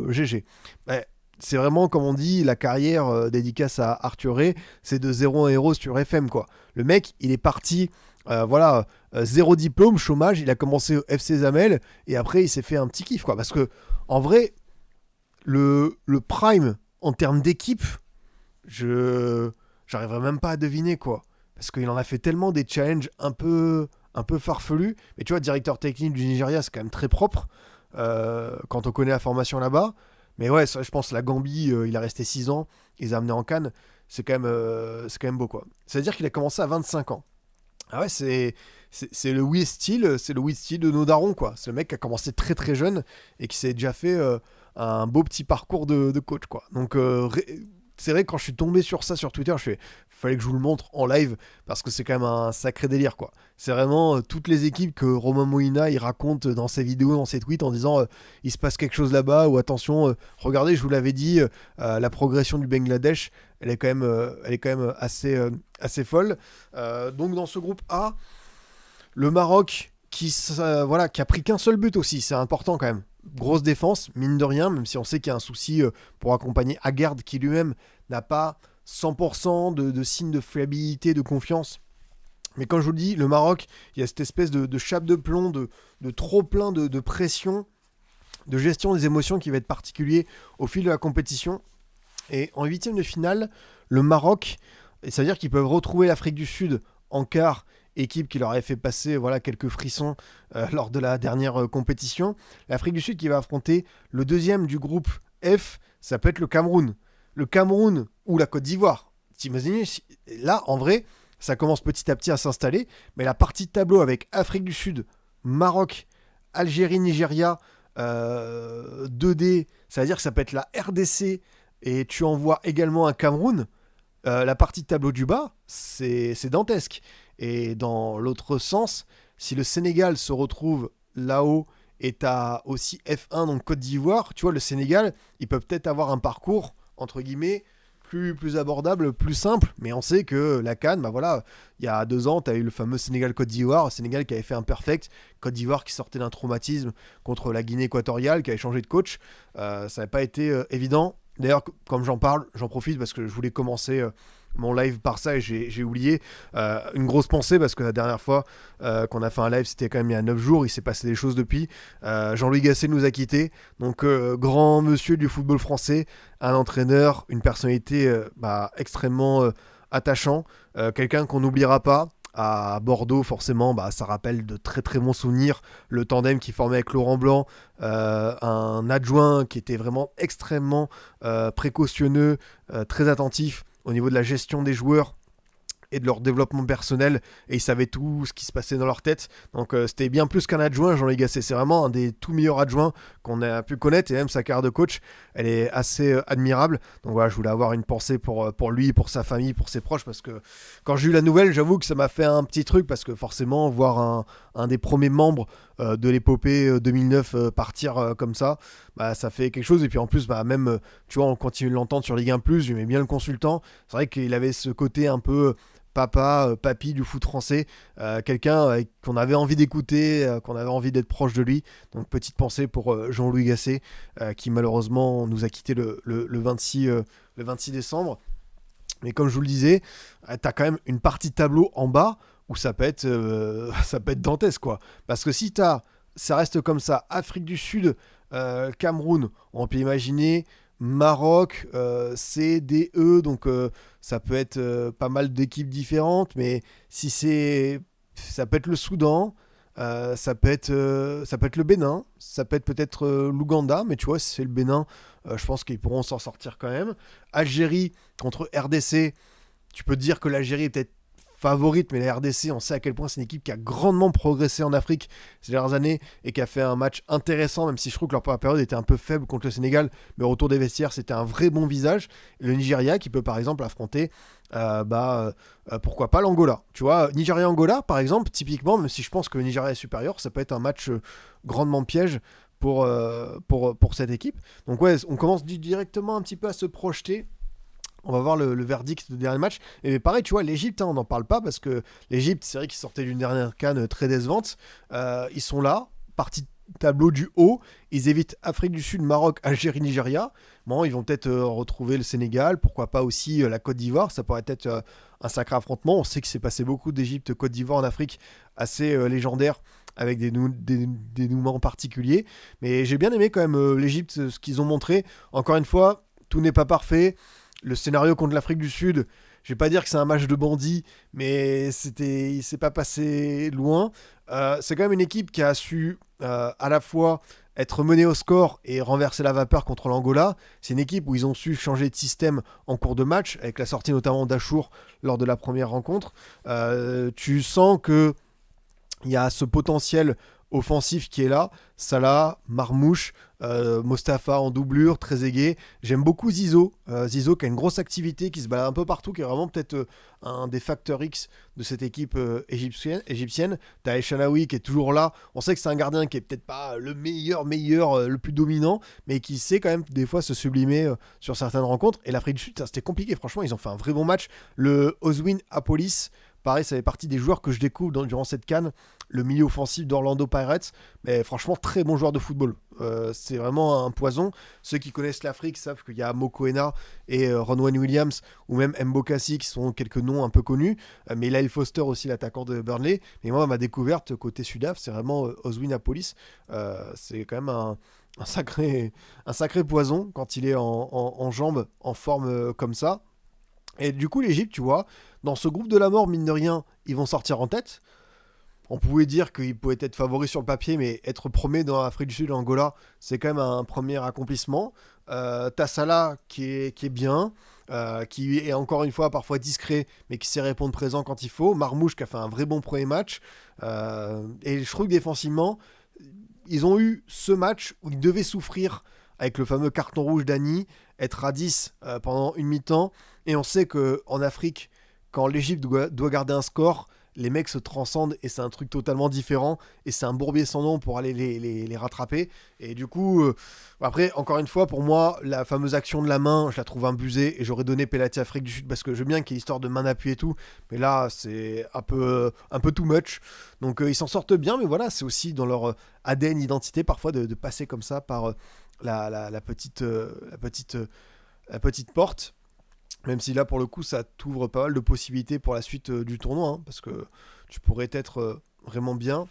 A: GG. Ouais, c'est vraiment, comme on dit, la carrière dédicace à Arthur Ray, c'est de 0 à héros sur FM, quoi. Le mec, il est parti, zéro diplôme, chômage, il a commencé au FC Zamel, et après, il s'est fait un petit kiff, quoi. Parce que, en vrai, le prime, en termes d'équipe, j'arriverais même pas à deviner, quoi. Parce qu'il en a fait tellement des challenges un peu farfelus. Mais tu vois, directeur technique du Nigeria, c'est quand même très propre, quand on connaît la formation là-bas. Mais ouais, ça, je pense la Gambie, il a resté 6 ans, il les a amenés en Cannes, c'est quand même beau, quoi. C'est-à-dire qu'il a commencé à 25 ans. Ah ouais, c'est le Wii style, c'est le Wii style de nos darons, quoi. C'est le mec qui a commencé très très jeune et qui s'est déjà fait un beau petit parcours de coach, quoi. Donc c'est vrai que quand je suis tombé sur ça sur Twitter, fallait que je vous le montre en live parce que c'est quand même un sacré délire, quoi. C'est vraiment toutes les équipes que Romain Molina il raconte dans ses vidéos, dans ses tweets en disant il se passe quelque chose là-bas ou attention, regardez, je vous l'avais dit, la progression du Bangladesh, elle est quand même assez folle. Donc dans ce groupe A, le Maroc qui a pris qu'un seul but aussi, c'est important quand même. Grosse défense, mine de rien, même si on sait qu'il y a un souci pour accompagner Agard qui lui-même n'a pas 100% de signes de fiabilité, de confiance. Mais comme je vous le dis, le Maroc, il y a cette espèce de chape de plomb, de trop plein de pression, de gestion des émotions qui va être particulier au fil de la compétition. Et en huitième de finale, le Maroc, et ça veut dire qu'ils peuvent retrouver l'Afrique du Sud en quart, équipe qui leur avait fait passer quelques frissons lors de la dernière compétition. L'Afrique du Sud qui va affronter le deuxième du groupe F, ça peut être le Cameroun. Le Cameroun ou la Côte d'Ivoire. T'imagines, là, en vrai, ça commence petit à petit à s'installer, mais la partie de tableau avec Afrique du Sud, Maroc, Algérie, Nigeria, 2D, ça veut dire que ça peut être la RDC, et tu envoies également un Cameroun. La partie de tableau du bas, c'est dantesque. Et dans l'autre sens, si le Sénégal se retrouve là-haut et t'as aussi F1, donc Côte d'Ivoire, tu vois, le Sénégal, ils peuvent peut-être avoir un parcours, entre guillemets, plus abordable, plus simple, mais on sait que la CAN, il y a 2 ans, tu as eu le fameux Sénégal-Côte d'Ivoire, Sénégal qui avait fait un perfect, Côte d'Ivoire qui sortait d'un traumatisme contre la Guinée équatoriale, qui avait changé de coach, ça n'avait pas été évident. D'ailleurs, comme j'en parle, j'en profite parce que je voulais commencer mon live par ça et j'ai oublié. Une grosse pensée parce que la dernière fois qu'on a fait un live, c'était quand même il y a 9 jours, il s'est passé des choses depuis. Jean-Louis Gasset nous a quittés, donc grand monsieur du football français, un entraîneur, une personnalité extrêmement attachant, quelqu'un qu'on n'oubliera pas. À Bordeaux, forcément, ça rappelle de très très bons souvenirs. Le tandem qui formait avec Laurent Blanc, un adjoint qui était vraiment extrêmement précautionneux, très attentif au niveau de la gestion des joueurs. et de leur développement personnel, et ils savaient tout ce qui se passait dans leur tête. Donc c'était bien plus qu'un adjoint, Jean-Louis Gasset. C'est vraiment un des tout meilleurs adjoints qu'on a pu connaître, et même sa carrière de coach, elle est assez admirable. Donc voilà, je voulais avoir une pensée pour lui, pour sa famille, pour ses proches, parce que quand j'ai eu la nouvelle, j'avoue que ça m'a fait un petit truc, parce que forcément, voir un des premiers membres de l'épopée 2009 partir comme ça, bah, ça fait quelque chose. Et puis en plus, bah, même, tu vois, on continue de l'entendre sur Ligue 1+, j'aimais bien le consultant. C'est vrai qu'il avait ce côté un peu papy du foot français, quelqu'un qu'on avait envie d'écouter, qu'on avait envie d'être proche de lui. Donc petite pensée pour Jean-Louis Gasset, qui malheureusement nous a quitté le 26 décembre. Mais comme je vous le disais, t'as quand même une partie de tableau en bas où ça peut être dantesque, quoi. Parce que si ça reste comme ça, Afrique du Sud, Cameroun, on peut imaginer Maroc, C, D, E, donc ça peut être pas mal d'équipes différentes, mais si ça peut être le Soudan, ça peut être le Bénin, ça peut être peut-être l'Ouganda, mais tu vois, si c'est le Bénin, je pense qu'ils pourront s'en sortir quand même. Algérie contre RDC, tu peux te dire que l'Algérie est peut-être favorite, mais la RDC, on sait à quel point c'est une équipe qui a grandement progressé en Afrique ces dernières années et qui a fait un match intéressant, même si je trouve que leur première période était un peu faible contre le Sénégal, mais au retour des vestiaires, c'était un vrai bon visage. Et le Nigeria qui peut par exemple affronter, pourquoi pas l'Angola. Tu vois, Nigeria-Angola, par exemple, typiquement, même si je pense que le Nigeria est supérieur, ça peut être un match grandement piège pour cette équipe. Donc ouais, on commence directement un petit peu à se projeter. On va voir le verdict du dernier match. Et pareil, tu vois, l'Égypte, on n'en parle pas parce que l'Égypte, c'est vrai qu'ils sortaient d'une dernière CAN très décevante. Ils sont là, partie tableau du haut. Ils évitent Afrique du Sud, Maroc, Algérie, Nigeria. Bon, ils vont peut-être retrouver le Sénégal, pourquoi pas aussi la Côte d'Ivoire. Ça pourrait être un sacré affrontement. On sait qu'il s'est passé beaucoup d'Égypte, Côte d'Ivoire en Afrique, assez légendaire, avec des dénouements particuliers. Mais j'ai bien aimé quand même l'Égypte, ce qu'ils ont montré. Encore une fois, tout n'est pas parfait. Le scénario contre l'Afrique du Sud, je vais pas dire que c'est un match de bandits, mais il s'est pas passé loin. C'est quand même une équipe qui a su à la fois être menée au score et renverser la vapeur contre l'Angola. C'est une équipe où ils ont su changer de système en cours de match, avec la sortie notamment d'Achour lors de la première rencontre. Tu sens que il y a ce potentiel offensif qui est là. Salah, Marmouche, Mostafa en doublure, très aigué. J'aime beaucoup Zizo. Zizo qui a une grosse activité, qui se balade un peu partout, qui est vraiment peut-être un des facteurs X de cette équipe égyptienne. T'as El Shanaoui qui est toujours là. On sait que c'est un gardien qui est peut-être pas le meilleur, le plus dominant, mais qui sait quand même des fois se sublimer sur certaines rencontres. Et l'Afrique du Sud, c'était compliqué. Franchement, ils ont fait un vrai bon match. Le Oswin Apolis, pareil, ça fait partie des joueurs que je découvre durant cette CAN, le milieu offensif d'Orlando Pirates. Mais franchement, très bon joueur de football. C'est vraiment un poison. Ceux qui connaissent l'Afrique savent qu'il y a Mokoena et Ronwen Williams, ou même Mbokassi, qui sont quelques noms un peu connus. Mais Lyle Foster aussi, l'attaquant de Burnley. Mais moi, ma découverte côté Sudaf, c'est vraiment Oswin Apolis. C'est quand même un sacré poison quand il est en jambes, en forme comme ça. Et du coup, l'Égypte, tu vois, dans ce groupe de la mort, mine de rien, ils vont sortir en tête. On pouvait dire qu'ils pouvaient être favoris sur le papier, mais être premier dans l'Afrique du Sud et l'Angola, c'est quand même un premier accomplissement. T'as Salah qui est bien, qui est encore une fois parfois discret, mais qui sait répondre présent quand il faut. Marmouche qui a fait un vrai bon premier match. Et je trouve que défensivement, ils ont eu ce match où ils devaient souffrir avec le fameux carton rouge d'Ani, être à 10 pendant une mi-temps. Et on sait qu'en Afrique, quand l'Égypte doit garder un score, les mecs se transcendent et c'est un truc totalement différent. Et c'est un bourbier sans nom pour aller les rattraper. Et du coup, après, encore une fois, pour moi, la fameuse action de la main, je la trouve abusée. Et j'aurais donné penalty Afrique du Sud parce que je veux bien qu'il y ait l'histoire de main d'appui et tout. Mais là, c'est un peu too much. Donc ils s'en sortent bien, mais voilà, c'est aussi dans leur ADN identité parfois de passer comme ça par la petite porte. Même si là, pour le coup, ça t'ouvre pas mal de possibilités pour la suite du tournoi, hein, parce que tu pourrais être vraiment bien.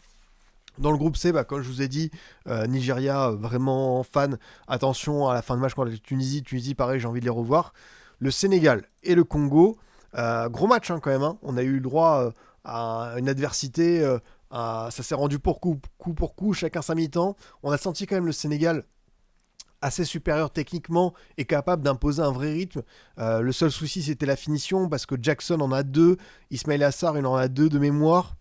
A: Dans le groupe C, comme je vous ai dit, Nigeria, vraiment fan. Attention à la fin de match contre la Tunisie. Tunisie, pareil, j'ai envie de les revoir. Le Sénégal et le Congo. Gros match quand même. Hein. On a eu le droit à une adversité. Ça s'est rendu coup pour coup, chacun sa mi-temps. On a senti quand même le Sénégal assez supérieur techniquement et capable d'imposer un vrai rythme. Le seul souci, c'était la finition, parce que Jackson en a deux, Ismail Assar, il en a deux de mémoire.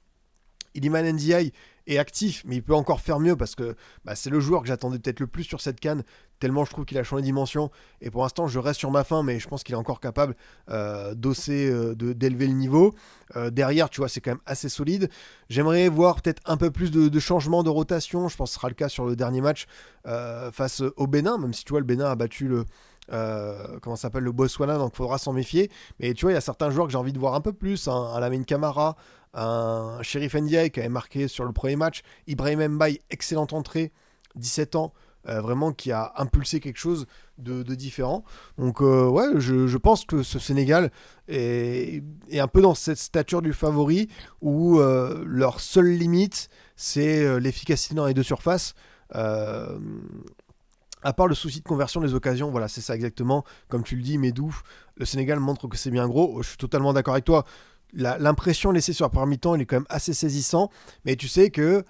A: Iliman Ndiaye est actif, mais il peut encore faire mieux parce que c'est le joueur que j'attendais peut-être le plus sur cette CAN, tellement je trouve qu'il a changé de dimension. Et pour l'instant, je reste sur ma faim, mais je pense qu'il est encore capable d'élever le niveau. Derrière, tu vois, c'est quand même assez solide. J'aimerais voir peut-être un peu plus de changements de rotation. Je pense que ce sera le cas sur le dernier match face au Bénin, même si tu vois, le Bénin a battu comment ça s'appelle, le Botswana, donc il faudra s'en méfier. Mais tu vois, il y a certains joueurs que j'ai envie de voir un peu plus, un Lamine Camara, un Chérif Ndiaye qui avait marqué sur le premier match, Ibrahim Mbaye, excellente entrée, 17 ans, vraiment qui a impulsé quelque chose de différent. Donc ouais, je pense que ce Sénégal est un peu dans cette stature du favori où leur seule limite, c'est l'efficacité dans les deux surfaces. Euh, à part le souci de conversion des occasions, voilà, c'est ça exactement. Comme tu le dis, Medou, le Sénégal montre que c'est bien gros. Je suis totalement d'accord avec toi. L'impression laissée sur la première mi-temps, il est quand même assez saisissant. Mais tu sais que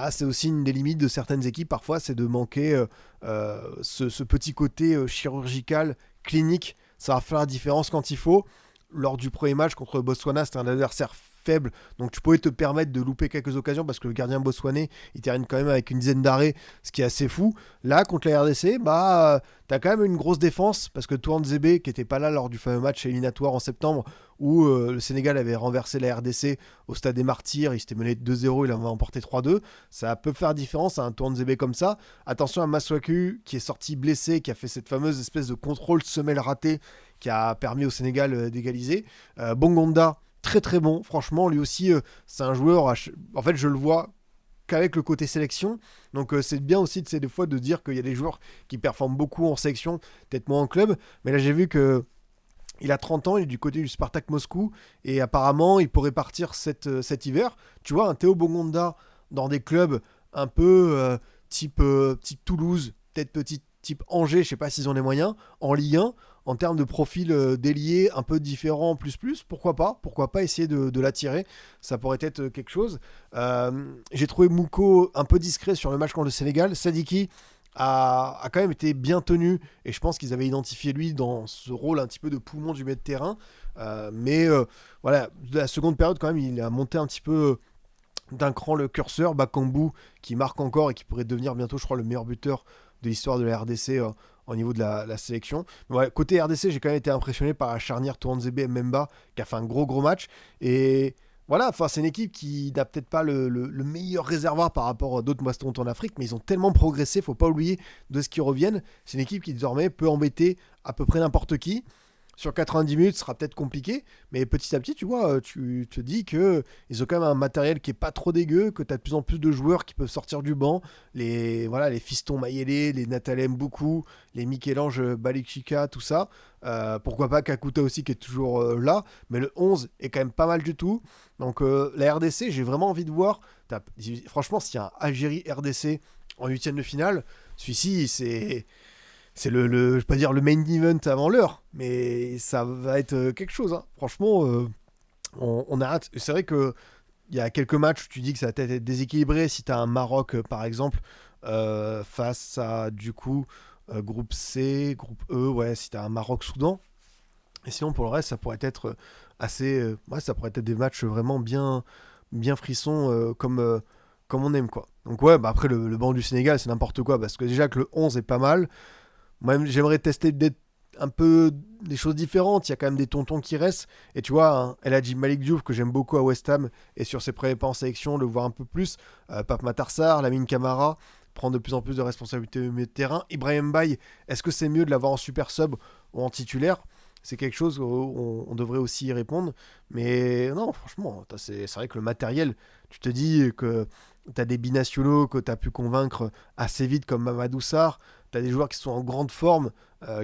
A: c'est aussi une des limites de certaines équipes. Parfois, c'est de manquer ce petit côté chirurgical, clinique. Ça va faire la différence quand il faut. Lors du premier match contre le Botswana, c'était un adversaire faible, donc tu pouvais te permettre de louper quelques occasions parce que le gardien botswanais il termine quand même avec une dizaine d'arrêts, ce qui est assez fou. Là contre la RDC, t'as quand même une grosse défense parce que Touan Zébé, qui était pas là lors du fameux match éliminatoire en septembre où le Sénégal avait renversé la RDC au stade des Martyrs, il s'était mené 2-0, il avait emporté 3-2, ça peut faire différence à un Touan Zébé comme ça. Attention à Masuaku qui est sorti blessé, qui a fait cette fameuse espèce de contrôle semelle raté qui a permis au Sénégal d'égaliser. Bongonda, très très bon, franchement, lui aussi, c'est un joueur, en fait, je le vois qu'avec le côté sélection, donc c'est bien aussi des fois de dire qu'il y a des joueurs qui performent beaucoup en sélection, peut-être moins en club, mais là j'ai vu que il a 30 ans, il est du côté du Spartak Moscou, et apparemment il pourrait partir cet hiver. Tu vois, un Théo Bongonda dans des clubs un peu type Toulouse, peut-être type Angers, je sais pas s'ils ont les moyens, en Ligue 1, en termes de profil d'ailier un peu différent, pourquoi pas essayer de l'attirer, ça pourrait être quelque chose. J'ai trouvé Mouko un peu discret sur le match contre le Sénégal. Sadiki a quand même été bien tenu et je pense qu'ils avaient identifié lui dans ce rôle un petit peu de poumon du milieu de terrain. Mais voilà, la seconde période quand même, il a monté un petit peu d'un cran le curseur. Bakambu qui marque encore et qui pourrait devenir bientôt, je crois, le meilleur buteur de l'histoire de la RDC au niveau de la sélection. Mais ouais, côté RDC, j'ai quand même été impressionné par la charnière Touanzebe Mbemba qui a fait un gros match. Et voilà, c'est une équipe qui n'a peut-être pas le meilleur réservoir par rapport à d'autres mastodontes en Afrique, mais ils ont tellement progressé, faut pas oublier de ce qu'ils reviennent. C'est une équipe qui désormais peut embêter à peu près n'importe qui. Sur 90 minutes, ce sera peut-être compliqué, mais petit à petit, tu vois, tu te dis qu'ils ont quand même un matériel qui est pas trop dégueu, que tu as de plus en plus de joueurs qui peuvent sortir du banc, les fistons Mayele, les Nathalem beaucoup, les Michel-Ange Balikchika, tout ça. Pourquoi pas Kakuta aussi qui est toujours là, mais le 11 est quand même pas mal du tout. Donc la RDC, j'ai vraiment envie de voir. Franchement, s'il y a un Algérie-RDC en huitième de finale, celui-ci, c'est je vais pas dire le main event avant l'heure, mais ça va être quelque chose. Hein. Franchement, on a hâte. C'est vrai que il y a quelques matchs où tu dis que ça va peut-être être déséquilibré. Si tu as un Maroc, par exemple, face à, du coup, groupe C, groupe E, ouais, si tu as un Maroc-Soudan. Et sinon, pour le reste, ça pourrait être assez... ouais, ça pourrait être des matchs vraiment bien frissons, comme on aime, quoi. Donc ouais, après, le banc du Sénégal, c'est n'importe quoi, parce que déjà que le 11 est pas mal. Moi, j'aimerais tester un peu des choses différentes. Il y a quand même des tontons qui restent. Et tu vois, hein, El Hadji Malick Diouf, que j'aime beaucoup à West Ham, et sur ses premiers pas en sélection, le voir un peu plus. Pape Matar Lamine Camara, prendre de plus en plus de responsabilités au milieu de terrain. Ibrahim Baye, est-ce que c'est mieux de l'avoir en super sub ou en titulaire ? C'est quelque chose où on devrait aussi y répondre. Mais non, franchement, c'est vrai que le matériel, tu te dis que tu as des binationaux que tu as pu convaincre assez vite comme Mamadou Sarr. Tu as des joueurs qui sont en grande forme,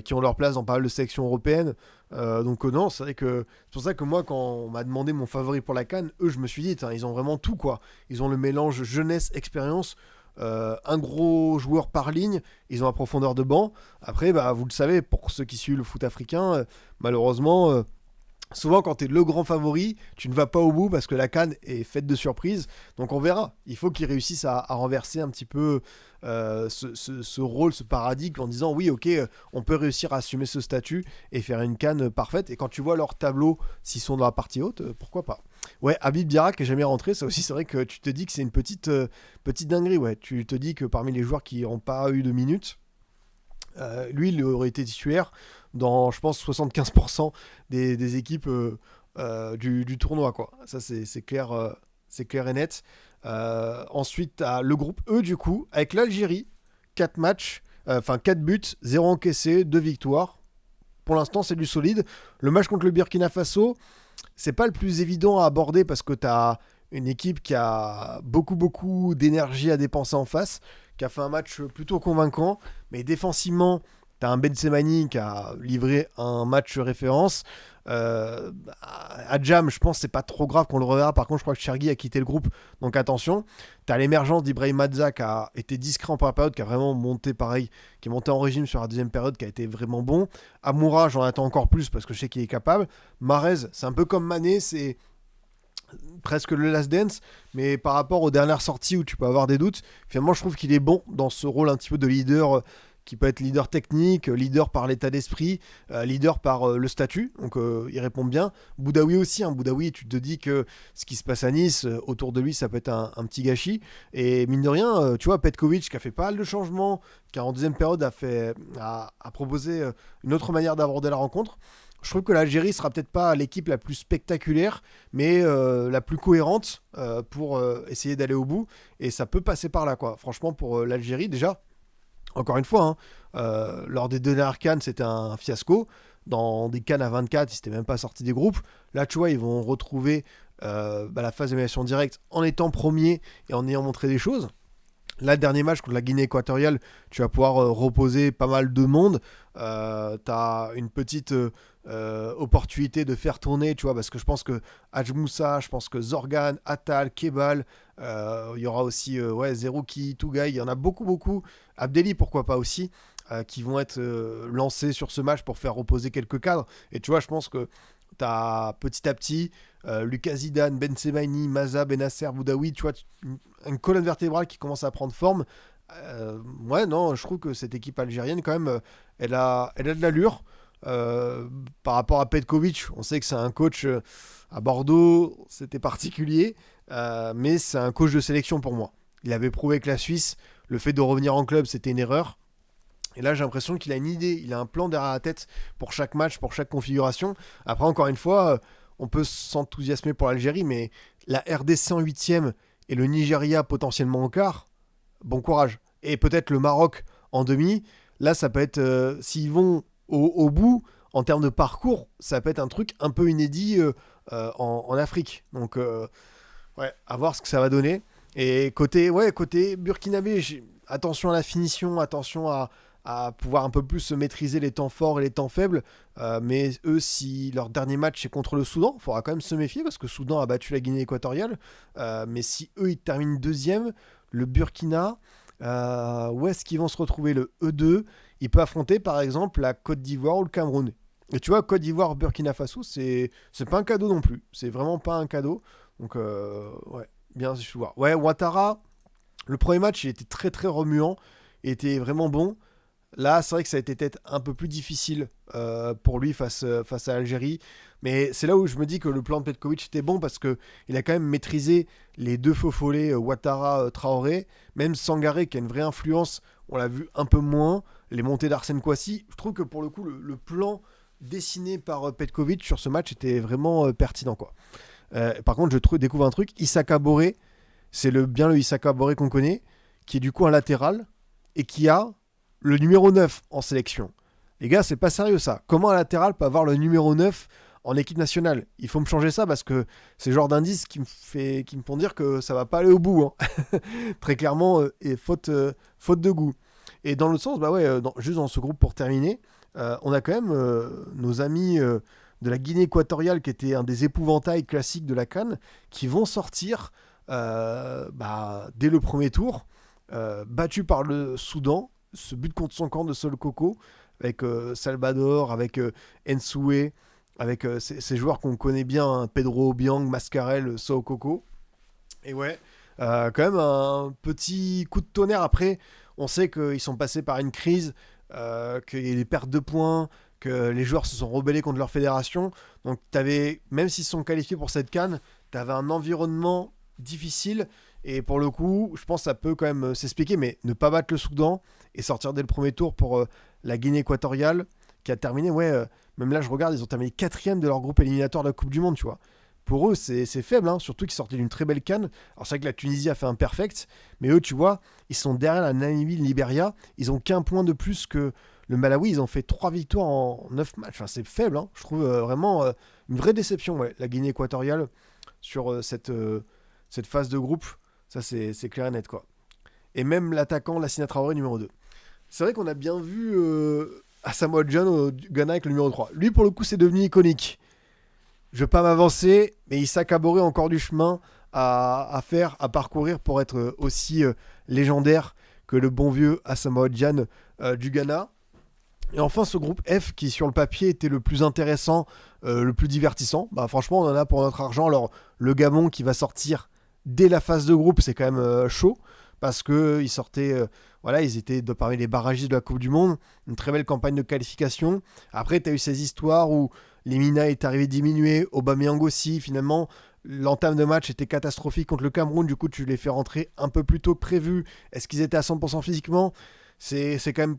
A: qui ont leur place dans pas mal de sélections européennes. Donc non, c'est vrai que c'est pour ça que moi, quand on m'a demandé mon favori pour la CAN, eux, je me suis dit, ils ont vraiment tout, quoi. Ils ont le mélange jeunesse-expérience, un gros joueur par ligne, ils ont la profondeur de banc. Après, vous le savez, pour ceux qui suivent le foot africain, malheureusement, Souvent, quand tu es le grand favori, tu ne vas pas au bout parce que la CAN est faite de surprises. Donc on verra. Il faut qu'ils réussissent à renverser un petit peu ce rôle, ce paradigme en disant oui, ok, on peut réussir à assumer ce statut et faire une CAN parfaite. Et quand tu vois leur tableau, s'ils sont dans la partie haute, pourquoi pas. Ouais, Habib Diarra qui est jamais rentré, ça aussi c'est vrai que tu te dis que c'est une petite dinguerie. Ouais. Tu te dis que parmi les joueurs qui n'ont pas eu de minutes, lui, il aurait été titulaire dans, je pense, 75% des équipes du tournoi, quoi. Ça, c'est clair et net. Ensuite, t'as le groupe E, du coup, avec l'Algérie, 4 matchs, enfin 4 buts, 0 encaissé, 2 victoires. Pour l'instant, c'est du solide. Le match contre le Burkina Faso, c'est pas le plus évident à aborder parce que tu as une équipe qui a beaucoup d'énergie à dépenser en face, qui a fait un match plutôt convaincant, mais défensivement, tu as un Ben Semani qui a livré un match référence. À Jam, je pense que c'est pas trop grave qu'on le reverra. Par contre, je crois que Chergui a quitté le groupe, donc attention. Tu as l'émergence d'Ibrahim Madza qui a été discret en première période, qui a vraiment monté pareil, qui est monté en régime sur la deuxième période, qui a été vraiment bon. Amoura, j'en attends encore plus parce que je sais qu'il est capable. Marez, c'est un peu comme Mané, c'est presque le last dance, mais par rapport aux dernières sorties où tu peux avoir des doutes, finalement je trouve qu'il est bon dans ce rôle un petit peu de leader qui peut être leader technique, leader par l'état d'esprit, leader par le statut, donc il répond bien. Boudaoui aussi, hein. Boudaoui, tu te dis que ce qui se passe à Nice, autour de lui, ça peut être un petit gâchis, et mine de rien, tu vois, Petkovic qui a fait pas mal de changements, qui en deuxième période a proposé une autre manière d'aborder la rencontre. Je trouve que l'Algérie sera peut-être pas l'équipe la plus spectaculaire, mais la plus cohérente pour essayer d'aller au bout. Et ça peut passer par là, quoi. Franchement, pour l'Algérie, déjà, encore une fois, hein, lors des deux dernières CAN, c'était un fiasco. Dans des CAN à 24, ils n'étaient même pas sortis des groupes. Là, tu vois, ils vont retrouver la phase d'élimination directe en étant premier et en ayant montré des choses. Là, le dernier match contre la Guinée équatoriale, tu vas pouvoir reposer pas mal de monde. Tu as une petite opportunité de faire tourner, tu vois, parce que je pense que Hadj Moussa, je pense que Zorgan, Attal, Kebal, il y aura aussi ouais, Zerouki, Tougaï, il y en a beaucoup. Abdelli, pourquoi pas aussi, qui vont être lancés sur ce match pour faire reposer quelques cadres. Et tu vois, je pense que tu as petit à petit Lucas Zidane, Ben Sebaini, Maza, Benasser, Boudaoui, tu vois, une colonne vertébrale qui commence à prendre forme. Ouais, non, je trouve que cette équipe algérienne, quand même, elle a de l'allure. Par rapport à Petkovic, on sait que c'est un coach à Bordeaux, c'était particulier, mais c'est un coach de sélection pour moi. Il avait prouvé que la Suisse, le fait de revenir en club, c'était une erreur. Et là, j'ai l'impression qu'il a une idée, il a un plan derrière la tête pour chaque match, pour chaque configuration. Après, encore une fois, on peut s'enthousiasmer pour l'Algérie, mais la RDC en huitième et le Nigeria potentiellement en quart, bon courage. Et peut-être le Maroc en demi, là, ça peut être, s'ils vont au bout, en termes de parcours, ça peut être un truc un peu inédit en Afrique. Donc, ouais, à voir ce que ça va donner. Et côté burkinabé, attention à la finition, attention à pouvoir un peu plus se maîtriser les temps forts et les temps faibles. Mais eux, si leur dernier match est contre le Soudan, il faudra quand même se méfier parce que le Soudan a battu la Guinée équatoriale. Mais si eux, ils terminent deuxième, le Burkina, où est-ce qu'ils vont se retrouver le E2? Il peut affronter par exemple la Côte d'Ivoire ou le Cameroun. Et tu vois, Côte d'Ivoire, Burkina Faso, c'est pas un cadeau non plus. C'est vraiment pas un cadeau. Donc, ouais, bien voir. Ouais, Ouattara, le premier match, il était très remuant. Il était vraiment bon. Là, c'est vrai que ça a été peut-être un peu plus difficile pour lui face à l'Algérie. Mais c'est là où je me dis que le plan de Petkovic était bon parce qu'il a quand même maîtrisé les deux faux follets, Ouattara, Traoré. Même Sangaré, qui a une vraie influence, on l'a vu un peu moins. Les montées d'Arsène Kouassi. Je trouve que pour le coup, le plan dessiné par Petkovic sur ce match était vraiment pertinent, quoi. Par contre, découvre un truc. Issaka Boré, c'est bien le Issaka Boré qu'on connaît, qui est du coup un latéral et qui a le numéro 9 en sélection. Les gars, c'est pas sérieux ça. Comment un latéral peut avoir le numéro 9 en équipe nationale? Il faut me changer ça parce que c'est le genre d'indice qui me font dire que ça va pas aller au bout. Hein. Très clairement, et faute de goût. Et dans l'autre sens, bah ouais, juste dans ce groupe pour terminer, on a quand même nos amis de la Guinée équatoriale qui était un des épouvantails classiques de la CAN qui vont sortir dès le premier tour, battus par le Soudan, ce but contre son camp de Sol Coco, avec Salvador, avec Nsoué, avec ces joueurs qu'on connaît bien, hein, Pedro Obiang, Mascarel, Sookoko. Et ouais, quand même un petit coup de tonnerre. Après, on sait qu'ils sont passés par une crise, qu'il y a eu des pertes de points, que les joueurs se sont rebellés contre leur fédération. Donc, même s'ils se sont qualifiés pour cette canne, tu avais un environnement difficile. Et pour le coup, je pense que ça peut quand même s'expliquer, mais ne pas battre le Soudan et sortir dès le premier tour pour la Guinée équatoriale, qui a terminé, ouais, même là je regarde, ils ont terminé quatrième de leur groupe éliminatoire de la Coupe du Monde, tu vois. Pour eux, c'est faible, hein, surtout qu'ils sortaient d'une très belle canne. Alors c'est vrai que la Tunisie a fait un perfect, mais eux, tu vois, ils sont derrière la Namibie, le Libéria, ils ont qu'un point de plus que le Malawi, ils ont fait 3 victoires en 9 matchs. Enfin, c'est faible, hein. Je trouve vraiment une vraie déception, ouais, la Guinée équatoriale sur cette phase de groupe. Ça, c'est clair et net, quoi. Et même l'attaquant, Lassina Traoré, numéro 2. C'est vrai qu'on a bien vu Asamoah Gyan au Ghana avec le numéro 3. Lui, pour le coup, c'est devenu iconique. Je ne vais pas m'avancer, mais il s'accaborait encore du chemin à faire, à parcourir pour être aussi légendaire que le bon vieux Asamoah Gyan du Ghana. Et enfin, ce groupe F qui, sur le papier, était le plus intéressant, le plus divertissant. Bah, franchement, on en a pour notre argent. Alors, le Gabon qui va sortir dès la phase de groupe, c'est quand même chaud. Parce qu'ils sortaient, voilà, ils étaient parmi les barragistes de la Coupe du Monde. Une très belle campagne de qualification. Après, tu as eu ces histoires où Lemina est arrivé diminué, Aubameyang aussi. Finalement, l'entame de match était catastrophique contre le Cameroun. Du coup, tu les fais rentrer un peu plus tôt que prévu. Est-ce qu'ils étaient à 100% physiquement? C'est quand même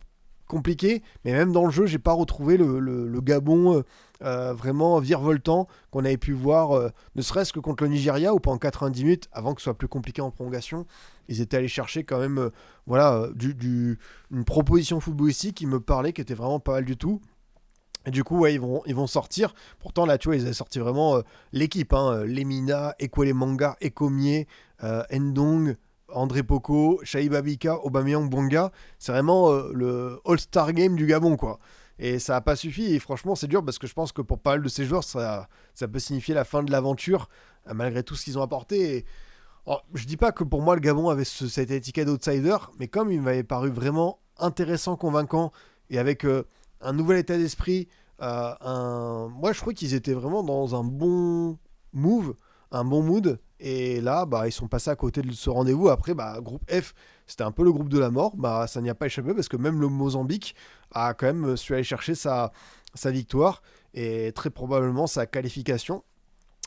A: compliqué, mais même dans le jeu, j'ai pas retrouvé le Gabon vraiment virevoltant qu'on avait pu voir, ne serait-ce que contre le Nigeria, où pendant 90 minutes, avant que ce soit plus compliqué en prolongation, ils étaient allés chercher quand même voilà, une proposition footballistique qui me parlait, qui était vraiment pas mal du tout. Et du coup, ouais, ils vont sortir. Pourtant, là, tu vois, ils avaient sorti vraiment l'équipe. Hein, Lemina, Ekwele Manga, Ekomier, Ndong, André Poko, Shaib Abika, Aubameyang, Bonga. C'est vraiment le All-Star Game du Gabon, quoi. Et ça n'a pas suffi. Et franchement, c'est dur parce que je pense que pour pas mal de ces joueurs, ça peut signifier la fin de l'aventure, malgré tout ce qu'ils ont apporté. Et, alors, je dis pas que pour moi, le Gabon avait cette étiquette d'outsider, mais comme il m'avait paru vraiment intéressant, convaincant, et avec un nouvel état d'esprit, moi, je crois qu'ils étaient vraiment dans un bon move, un bon mood. Et là, bah, ils sont passés à côté de ce rendez-vous. Après, bah, groupe F, c'était un peu le groupe de la mort. Bah, ça n'y a pas échappé parce que même le Mozambique a quand même su aller chercher sa victoire et très probablement sa qualification.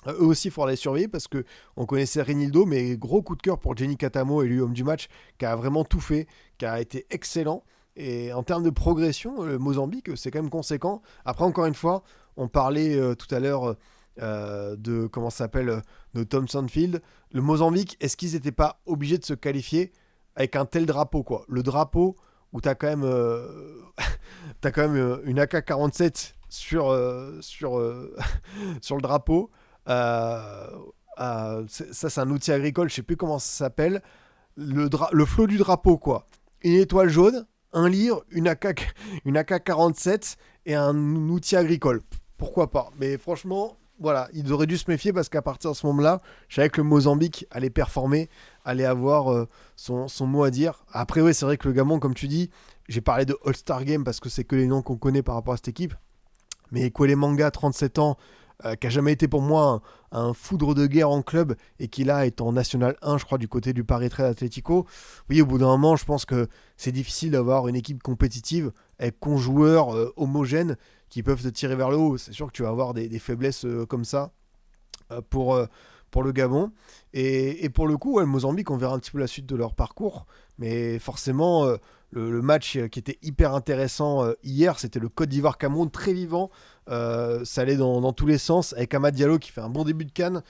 A: Eux aussi, il faudra les surveiller parce que on connaissait Renildo, mais gros coup de cœur pour Jenny Katamo, élu homme du match, qui a vraiment tout fait, qui a été excellent. Et en termes de progression, le Mozambique, c'est quand même conséquent. Après, encore une fois, on parlait tout à l'heure de comment ça s'appelle de Thompson Field. Le Mozambique, est-ce qu'ils n'étaient pas obligés de se qualifier avec un tel drapeau, quoi? Le drapeau où tu as quand même, t'as quand même une AK-47 sur le drapeau. Euh, ça, c'est un outil agricole, je sais plus comment ça s'appelle. Le flot du drapeau, quoi. Une étoile jaune, un livre, une AK-47 et un outil agricole. Pourquoi pas? Mais franchement, voilà, ils auraient dû se méfier parce qu'à partir de ce moment-là, je savais que le Mozambique allait performer, allait avoir son mot à dire. Après, oui, c'est vrai que le Gabon, comme tu dis, j'ai parlé de All-Star Game parce que c'est que les noms qu'on connaît par rapport à cette équipe. Mais Kwele Manga, 37 ans, qui a jamais été pour moi un foudre de guerre en club et qui là est en National 1, je crois, du côté du Paris Trade Atlético. Oui, au bout d'un moment, je pense que c'est difficile d'avoir une équipe compétitive avec 11 joueurs homogènes qui peuvent te tirer vers le haut. C'est sûr que tu vas avoir des faiblesses comme ça euh, pour, euh, pour le Gabon. Et pour le coup, ouais, le Mozambique, on verra un petit peu la suite de leur parcours. Mais forcément, le match qui était hyper intéressant hier, c'était le Côte d'Ivoire-Cameroun, très vivant. Ça allait dans tous les sens, avec Amad Diallo qui fait un bon début de CAN,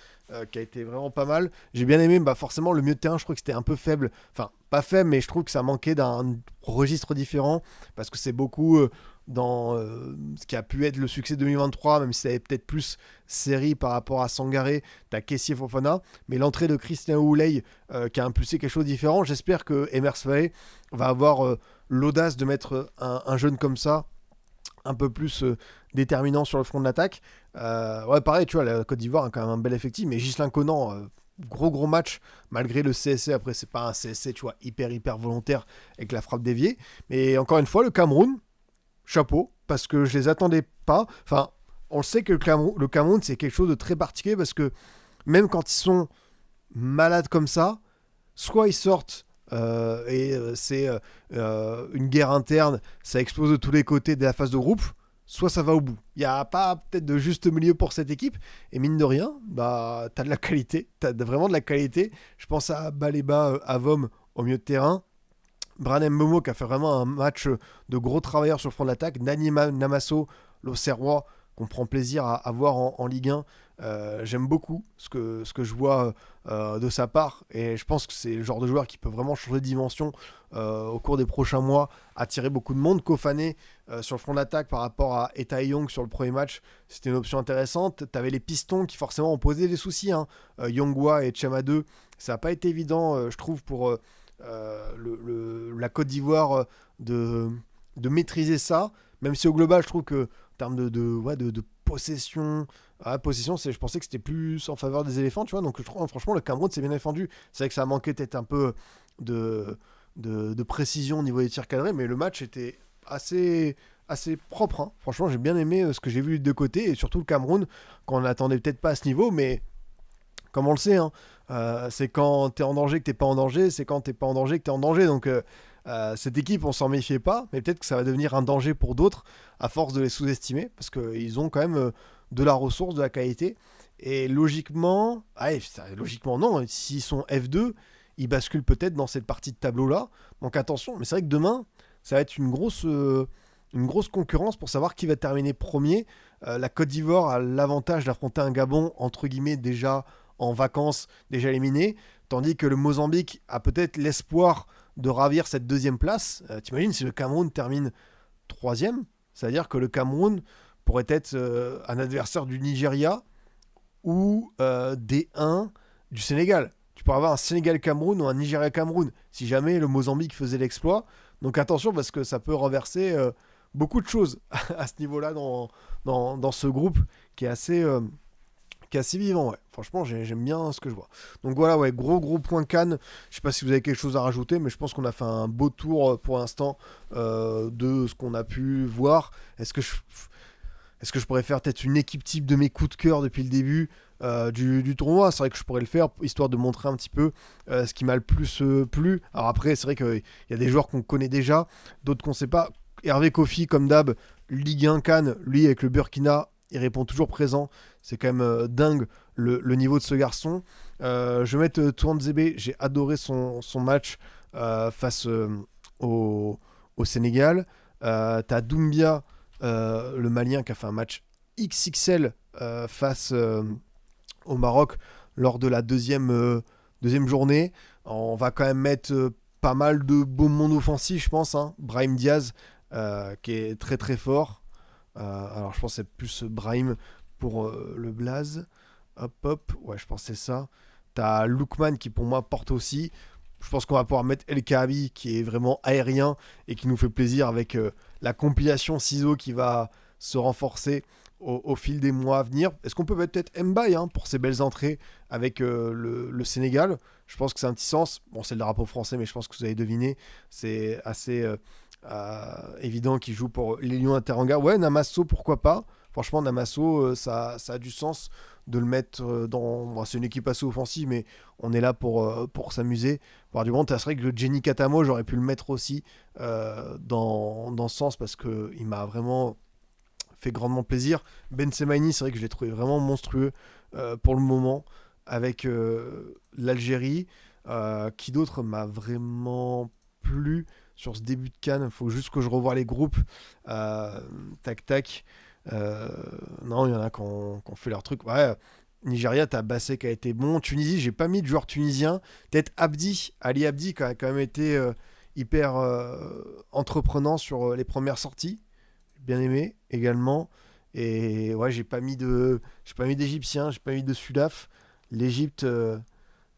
A: qui a été vraiment pas mal. J'ai bien aimé, bah forcément, le milieu de terrain, je trouve que c'était un peu faible. Enfin, pas faible, mais je trouve que ça manquait d'un registre différent, parce que c'est beaucoup dans ce qui a pu être le succès 2023, même si ça avait peut-être plus série par rapport à Sangaré, t'as Kessie Fofana, mais l'entrée de Christian Houley qui a impulsé quelque chose de différent. J'espère que Emers Faé va avoir l'audace de mettre un jeune comme ça un peu plus déterminant sur le front de l'attaque. Ouais, pareil, tu vois, la Côte d'Ivoire a quand même un bel effectif, mais Ghislain Conan, gros match, malgré le CSC. Après, c'est pas un CSC, tu vois, hyper volontaire avec la frappe déviée. Mais encore une fois, le Cameroun, chapeau, parce que je les attendais pas. Enfin, on le sait que le Cameroun, c'est quelque chose de très particulier parce que même quand ils sont malades comme ça, soit ils sortent c'est une guerre interne, ça explose de tous les côtés de la phase de groupe, soit ça va au bout. Il n'y a pas peut-être de juste milieu pour cette équipe, et mine de rien, bah, t'as de la qualité, vraiment de la qualité. Je pense à Baleba Avom au milieu de terrain, Brandon Momo qui a fait vraiment un match de gros travailleurs sur le front de l'attaque, Nani Namasso, l'Auxerrois, qu'on prend plaisir à voir en Ligue 1. J'aime beaucoup ce que je vois de sa part et je pense que c'est le genre de joueur qui peut vraiment changer de dimension au cours des prochains mois, attirer beaucoup de monde. Kofané sur le front d'attaque par rapport à Eta Young sur le premier match, c'était une option intéressante. Tu avais les Pistons qui forcément ont posé des soucis, hein. Yongwa et Chama 2, ça n'a pas été évident je trouve pour la Côte d'Ivoire de maîtriser ça, même si au global je trouve que en termes de possession, possession je pensais que c'était plus en faveur des éléphants, tu vois, donc je trouve franchement le Cameroun s'est bien défendu. C'est vrai que ça a manqué peut-être un peu de précision au niveau des tirs cadrés, mais le match était assez propre, hein. Franchement j'ai bien aimé ce que j'ai vu de deux côtés, et surtout le Cameroun qu'on n'attendait peut-être pas à ce niveau, mais comme on le sait, hein, c'est quand t'es en danger que t'es pas en danger, c'est quand t'es pas en danger que t'es en danger. Donc cette équipe, on s'en méfiait pas, mais peut-être que ça va devenir un danger pour d'autres à force de les sous-estimer, parce qu'ils ont quand même de la ressource, de la qualité. Et logiquement, logiquement non, s'ils sont F2, ils basculent peut-être dans cette partie de tableau-là. Donc attention, mais c'est vrai que demain, ça va être une grosse concurrence pour savoir qui va terminer premier. La Côte d'Ivoire a l'avantage d'affronter un Gabon, entre guillemets, déjà en vacances, déjà éliminé, tandis que le Mozambique a peut-être l'espoir de ravir cette deuxième place. T'imagines si le Cameroun termine troisième, c'est-à-dire que le Cameroun pourrait être un adversaire du Nigeria ou des 1 du Sénégal. Tu pourrais avoir un Sénégal-Cameroun ou un Nigeria-Cameroun, si jamais le Mozambique faisait l'exploit. Donc attention, parce que ça peut renverser beaucoup de choses à ce niveau-là dans ce groupe qui est assez vivant, ouais. Franchement, j'aime bien ce que je vois. Donc voilà, ouais, gros point Cannes. Je sais pas si vous avez quelque chose à rajouter, mais je pense qu'on a fait un beau tour pour l'instant de ce qu'on a pu voir. Est-ce que je pourrais faire peut-être une équipe type de mes coups de cœur depuis le début du tournoi? C'est vrai que je pourrais le faire, histoire de montrer un petit peu ce qui m'a le plus plu. Alors après, c'est vrai qu'il y a des joueurs qu'on connaît déjà, d'autres qu'on sait pas. Hervé Kofi, comme d'hab, Ligue 1 Cannes, lui avec le Burkina, il répond toujours présent. C'est quand même dingue le niveau de ce garçon. Je vais mettre Touan Zébé. J'ai adoré son match face au Sénégal. T'as Doumbia, le Malien, qui a fait un match XXL face au Maroc lors de la deuxième journée. On va quand même mettre pas mal de beau monde offensif, je pense, hein. Brahim Diaz, qui est très très fort. Alors je pense que c'est plus Brahim pour le Blaze. Hop, ouais, je pense que c'est ça. T'as Lookman qui pour moi porte aussi. Je pense qu'on va pouvoir mettre El Kaabi qui est vraiment aérien et qui nous fait plaisir avec la compilation ciseaux qui va se renforcer au fil des mois à venir. Est-ce qu'on peut mettre peut-être Mbaye pour ses belles entrées avec le Sénégal? Je pense que c'est un petit sens. Bon, c'est le drapeau français, mais je pense que vous avez deviné. C'est assez évident qu'il joue pour les Lions à Teranga. Ouais, Namasso, pourquoi pas? Franchement, Namasso, ça a du sens de le mettre dans... Bon, c'est une équipe assez offensive, mais on est là pour s'amuser. Par du moment, c'est vrai que le Jenny Katamo, j'aurais pu le mettre aussi dans ce sens parce qu'il m'a vraiment fait grandement plaisir. Ben Semaini, c'est vrai que je l'ai trouvé vraiment monstrueux pour le moment avec l'Algérie. Qui d'autre m'a vraiment plu sur ce début de CAN? Il faut juste que je revoie les groupes. Tac. Non, il y en a qui ont fait leur truc. Ouais, Nigeria, t'as Bassé qui a été bon. Tunisie, j'ai pas mis de joueur tunisien. Peut-être Ali Abdi, qui a quand même été hyper entreprenant sur les premières sorties. Bien aimé également. Et ouais, j'ai pas mis d'Égyptien, j'ai pas mis de Sudaf. L'Égypte,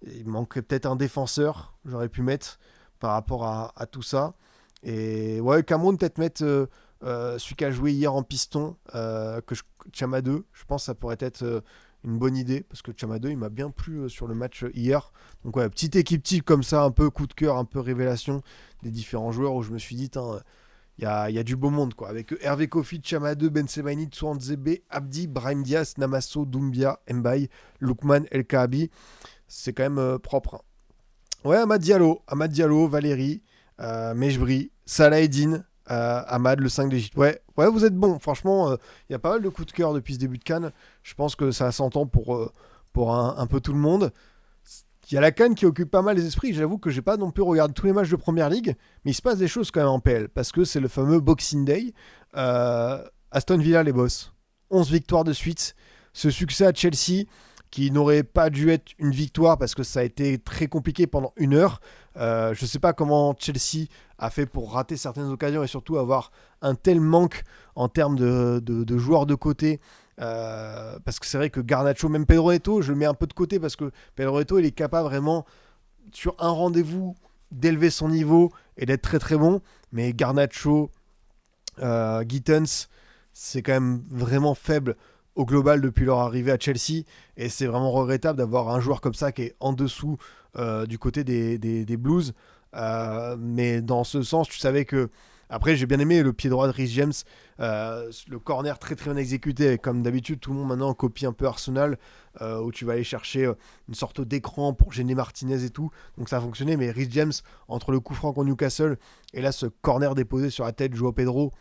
A: il manquerait peut-être un défenseur, j'aurais pu mettre par rapport à tout ça. Et ouais, Cameroun, peut-être mettre celui qui a joué hier en piston, Chama 2. Je pense que ça pourrait être une bonne idée, parce que Chama 2, il m'a bien plu sur le match hier. Donc ouais, petite équipe type comme ça, un peu coup de cœur, un peu révélation des différents joueurs, où je me suis dit, il y a du beau monde, quoi. Avec Hervé Kofi, Chamadou, Ben Sebaini, Zebe, Abdi, Brahim Diaz, Namasso, Doumbia, Mbaye, Loukman, El Kaabi. C'est quand même propre, hein. Ouais, Amad Diallo, Valérie, Mejbri, Salah Eddine, Ahmad, le 5 d'Egypte. Ouais, vous êtes bon. Franchement, il y a pas mal de coups de cœur depuis ce début de CAN. Je pense que ça s'entend pour un peu tout le monde. Il y a la CAN qui occupe pas mal les esprits. J'avoue que j'ai pas non plus regardé tous les matchs de Première Ligue, mais il se passe des choses quand même en PL, parce que c'est le fameux Boxing Day. Aston Villa, les boss. 11 victoires de suite. Ce succès à Chelsea, qui n'aurait pas dû être une victoire parce que ça a été très compliqué pendant 1 heure. Je sais pas comment Chelsea a fait pour rater certaines occasions et surtout avoir un tel manque en termes de joueurs de côté. Parce que c'est vrai que Garnacho, même Pedro Neto, je le mets un peu de côté parce que Pedro Neto, il est capable vraiment, sur un rendez-vous, d'élever son niveau et d'être très très bon. Mais Garnacho, Gittens, c'est quand même vraiment faible au global depuis leur arrivée à Chelsea. Et c'est vraiment regrettable d'avoir un joueur comme ça qui est en dessous du côté des Blues. Mais dans ce sens, tu savais que. Après, j'ai bien aimé le pied droit de Rhys James, le corner très très bien exécuté. Comme d'habitude, tout le monde maintenant copie un peu Arsenal, où tu vas aller chercher une sorte d'écran pour gêner Martinez et tout. Donc ça a fonctionné, mais Rhys James, entre le coup franc contre Newcastle et là ce corner déposé sur la tête de Joao Pedro,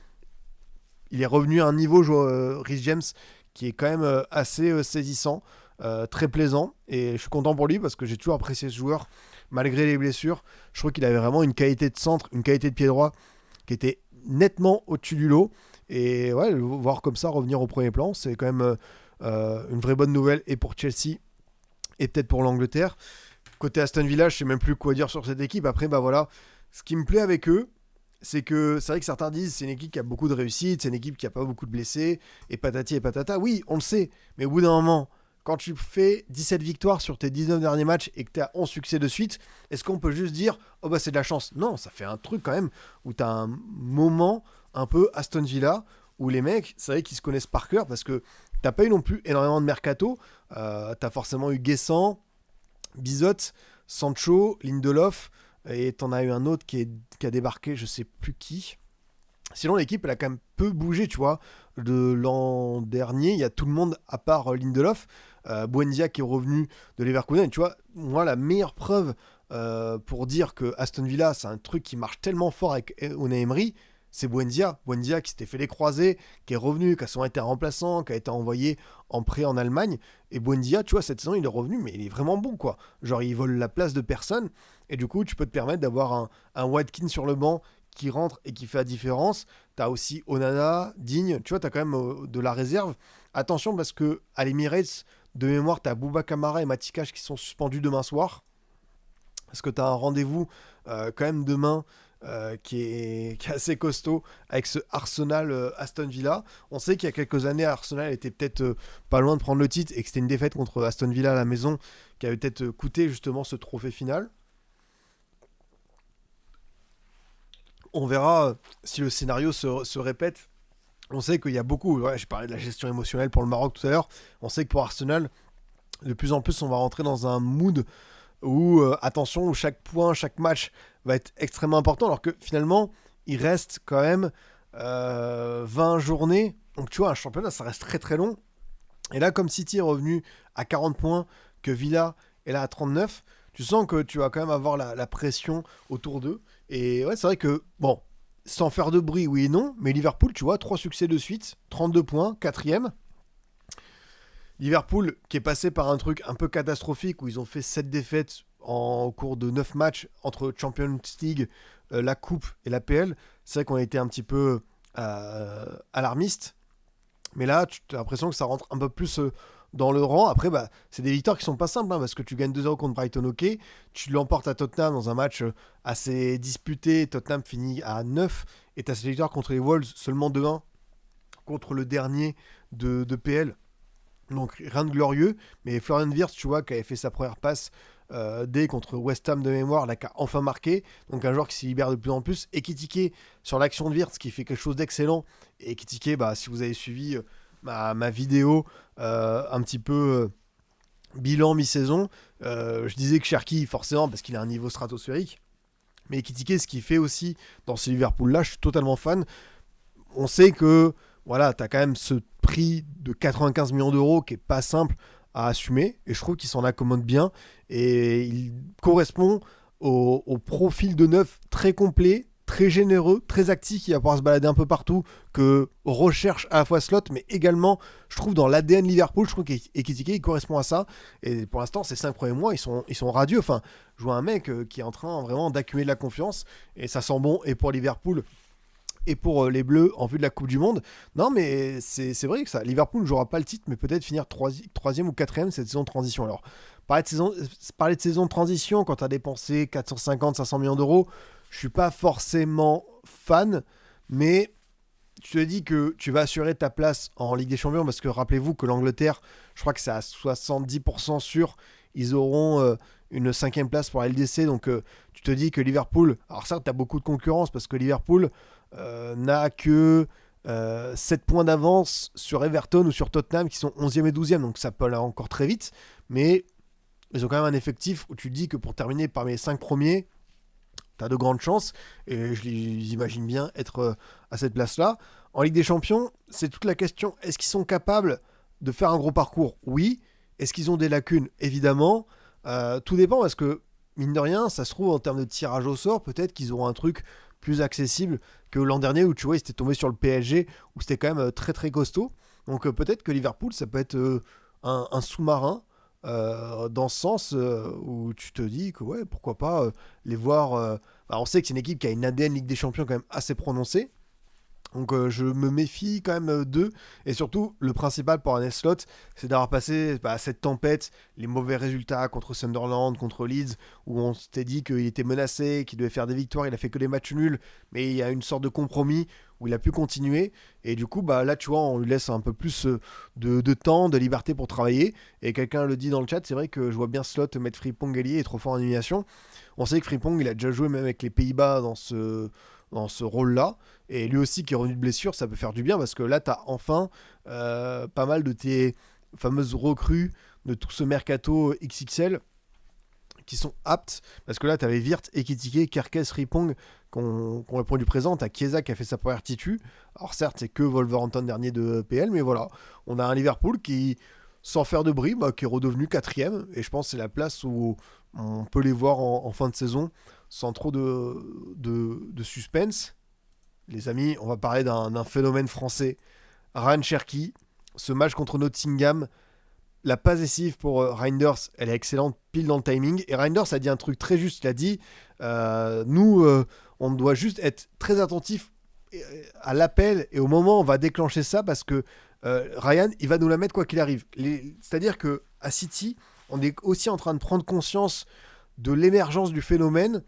A: il est revenu à un niveau, Rhys James, qui est quand même assez saisissant, très plaisant. Et je suis content pour lui parce que j'ai toujours apprécié ce joueur, malgré les blessures. Je trouve qu'il avait vraiment une qualité de centre, une qualité de pied droit qui était nettement au-dessus du lot. Et ouais, le voir comme ça revenir au premier plan, c'est quand même une vraie bonne nouvelle et pour Chelsea et peut-être pour l'Angleterre. Côté Aston Villa, je sais même plus quoi dire sur cette équipe. Après, bah voilà, ce qui me plaît avec eux, c'est que c'est vrai que certains disent c'est une équipe qui a beaucoup de réussite, c'est une équipe qui a pas beaucoup de blessés, et patati et patata. Oui, on le sait, mais au bout d'un moment, quand tu fais 17 victoires sur tes 19 derniers matchs et que tu as 11 succès de suite, est-ce qu'on peut juste dire oh bah c'est de la chance? Non, ça fait un truc quand même où tu as un moment un peu Aston Villa où les mecs, c'est vrai qu'ils se connaissent par cœur parce que t'as pas eu non plus énormément de mercato. T'as forcément eu Guessant, Bizot, Sancho, Lindelof, et t'en as eu un autre qui a débarqué, je sais plus qui. Sinon, l'équipe, elle a quand même peu bougé, tu vois. De l'an dernier, il y a tout le monde à part Lindelof. Buendia qui est revenu de Leverkusen. Et tu vois, moi, la meilleure preuve pour dire que Aston Villa, c'est un truc qui marche tellement fort avec Unai Emery, c'est Buendia. Buendia qui s'était fait les croisés, qui est revenu, qui a souvent été remplaçant, qui a été envoyé en prêt en Allemagne. Et Buendia, tu vois, cette saison, il est revenu, mais il est vraiment bon, quoi. Genre, il vole la place de personne. Et du coup, tu peux te permettre d'avoir un Watkins sur le banc qui rentre et qui fait la différence. T'as aussi Onana, Digne, tu vois, t'as quand même de la réserve. Attention parce que à l'Emirates, de mémoire, t'as Bouba Kamara et Matikash qui sont suspendus demain soir. Parce que t'as un rendez-vous quand même demain qui est assez costaud avec ce Arsenal Aston Villa. On sait qu'il y a quelques années, Arsenal était peut-être pas loin de prendre le titre et que c'était une défaite contre Aston Villa à la maison qui avait peut-être coûté justement ce trophée final. On verra si le scénario se répète. On sait qu'il y a beaucoup, ouais, j'ai parlé de la gestion émotionnelle pour le Maroc tout à l'heure, on sait que pour Arsenal, de plus en plus on va rentrer dans un mood où, attention, où chaque point, chaque match va être extrêmement important, alors que finalement, il reste quand même 20 journées, donc tu vois, un championnat, ça reste très très long. Et là, comme City est revenu à 40 points, que Villa est là à 39, tu sens que tu vas quand même avoir la pression autour d'eux. Et ouais, c'est vrai que, bon, sans faire de bruit, oui et non, mais Liverpool, tu vois, 3 succès de suite, 32 points, quatrième. Liverpool qui est passé par un truc un peu catastrophique où ils ont fait 7 défaites au cours de 9 matchs entre Champions League, la Coupe et la PL. C'est vrai qu'on a été un petit peu alarmiste. Mais là, tu as l'impression que ça rentre un peu plus dans le rang. Après, bah, c'est des victoires qui sont pas simples, hein, parce que tu gagnes 2-0 contre Brighton, ok. Tu l'emportes à Tottenham dans un match assez disputé. Tottenham finit à 9. Et tu as cette victoire contre les Wolves, seulement 2-1 contre le dernier de PL. Donc rien de glorieux. Mais Florian Wirtz, tu vois, qui avait fait sa première passe dès contre West Ham de mémoire, là, qui a enfin marqué. Donc un joueur qui s'y libère de plus en plus. Ekitike sur l'action de Wirtz, qui fait quelque chose d'excellent. Et Ekitike, bah, si vous avez suivi ma vidéo un petit peu bilan mi-saison, je disais que Cherki, forcément, parce qu'il a un niveau stratosphérique. Mais Ekitike, ce qu'il fait aussi dans ce Liverpool-là, je suis totalement fan. On sait que voilà, tu as quand même ce prix de 95 millions d'euros qui est pas simple à assumer, et je trouve qu'il s'en accommode bien, et il correspond au profil de neuf très complet, très généreux, très actif, qui va pouvoir se balader un peu partout, que recherche à la fois Slot, mais également, je trouve, dans l'ADN Liverpool, je trouve qu'Ekitike, il correspond à ça, et pour l'instant, ces 5 premiers mois, ils sont radieux, enfin, je vois un mec qui est en train vraiment d'accumuler de la confiance, et ça sent bon, et pour Liverpool, et pour les Bleus en vue de la Coupe du Monde. Non, mais c'est vrai que ça. Liverpool ne jouera pas le titre, mais peut-être finir troisième ou quatrième cette saison de transition. Alors, parler de saison de transition quand tu as dépensé 450-500 millions d'euros, je suis pas forcément fan, mais tu te dis que tu vas assurer ta place en Ligue des Champions, parce que rappelez-vous que l'Angleterre, je crois que c'est à 70% sûr, ils auront une cinquième place pour la LDC, donc tu te dis que Liverpool, alors certes, tu as beaucoup de concurrence, parce que Liverpool n'a que 7 points d'avance sur Everton ou sur Tottenham, qui sont 11e et 12e, donc ça peut aller encore très vite, mais ils ont quand même un effectif où tu te dis que pour terminer parmi les 5 premiers, tu as de grandes chances, et je les imagine bien être à cette place-là. En Ligue des Champions, c'est toute la question, est-ce qu'ils sont capables de faire un gros parcours? Oui. Est-ce qu'ils ont des lacunes? Évidemment. Tout dépend, parce que, mine de rien, ça se trouve, en termes de tirage au sort, peut-être qu'ils auront un truc plus accessible que l'an dernier, où tu vois, ils étaient tombés sur le PSG, où c'était quand même très très costaud. Donc peut-être que Liverpool, ça peut être un sous-marin dans ce sens, où tu te dis que ouais, pourquoi pas les voir. Bah, on sait que c'est une équipe qui a une ADN Ligue des Champions quand même assez prononcée. Donc je me méfie quand même d'eux. Et surtout, le principal pour un Slot, c'est d'avoir passé cette tempête, les mauvais résultats contre Sunderland, contre Leeds, où on s'était dit qu'il était menacé, qu'il devait faire des victoires, il a fait que des matchs nuls, mais il y a une sorte de compromis où il a pu continuer. Et du coup, là, tu vois, on lui laisse un peu plus de temps, de liberté pour travailler. Et quelqu'un le dit dans le chat, c'est vrai que je vois bien Slot mettre Frimpong ailier et trop fort en élimination. On sait que Frimpong, il a déjà joué même avec les Pays-Bas dans ce rôle-là. Et lui aussi qui est revenu de blessure, ça peut faire du bien, parce que là, tu as enfin pas mal de tes fameuses recrues de tout ce mercato XXL qui sont aptes, parce que là, tu avais Wirtz, Ekitike, Kerkez, Ripong qui ont répondu présent. Tu as Chiesa qui a fait sa première titu. Alors certes, c'est que Wolverhampton dernier de PL, mais voilà, on a un Liverpool qui, sans faire de bruit, qui est redevenu quatrième, et je pense que c'est la place où on peut les voir en fin de saison sans trop de suspense. Les amis, on va parler d'un phénomène français. Ryan Cherki, ce match contre Nottingham, la passe décisive pour Reinders, elle est excellente, pile dans le timing. Et Reinders a dit un truc très juste, il a dit, nous, on doit juste être très attentif à l'appel et au moment où on va déclencher ça, parce que Ryan, il va nous la mettre quoi qu'il arrive. C'est-à-dire qu'à City, on est aussi en train de prendre conscience de l'émergence du phénomène,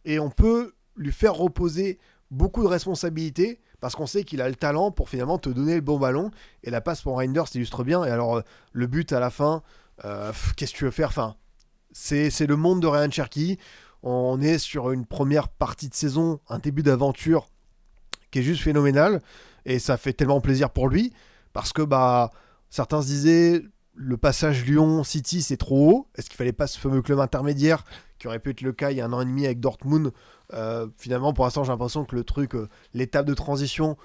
A: et on peut lui faire reposer beaucoup de responsabilités, parce qu'on sait qu'il a le talent pour finalement te donner le bon ballon, et la passe pour Reinders illustre bien. Et alors le but à la fin, qu'est-ce que tu veux faire? Enfin, c'est le monde de Ryan Cherki. On est sur une première partie de saison, un début d'aventure qui est juste phénoménal, et ça fait tellement plaisir pour lui, parce que certains se disaient le passage Lyon-City c'est trop haut, est-ce qu'il fallait pas ce fameux club intermédiaire qui aurait pu être le cas il y a un an et demi avec Dortmund? Finalement, pour l'instant, j'ai l'impression que le truc, l'étape de transition,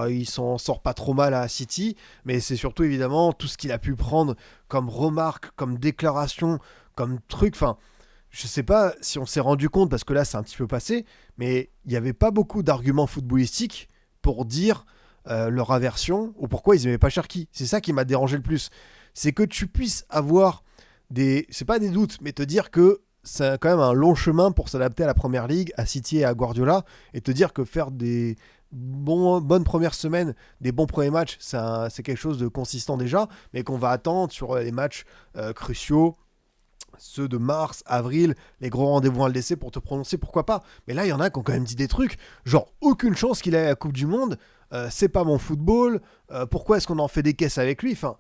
A: il s'en sort pas trop mal à City, mais c'est surtout évidemment tout ce qu'il a pu prendre comme remarque, comme déclaration, comme truc. Enfin, je sais pas si on s'est rendu compte, parce que là, c'est un petit peu passé, mais il n'y avait pas beaucoup d'arguments footballistiques pour dire leur aversion ou pourquoi ils n'aimaient pas Cherki. C'est ça qui m'a dérangé le plus. C'est que tu puisses avoir c'est pas des doutes, mais te dire que c'est quand même un long chemin pour s'adapter à la Première Ligue, à City et à Guardiola, et te dire que faire des bonnes premières semaines, des bons premiers matchs, c'est quelque chose de consistant déjà, mais qu'on va attendre sur les matchs cruciaux, ceux de mars, avril, les gros rendez-vous à LDC pour te prononcer, pourquoi pas. Mais là, il y en a qui ont quand même dit des trucs, genre aucune chance qu'il ait la Coupe du Monde, c'est pas mon football, pourquoi est-ce qu'on en fait des caisses avec lui? Enfin,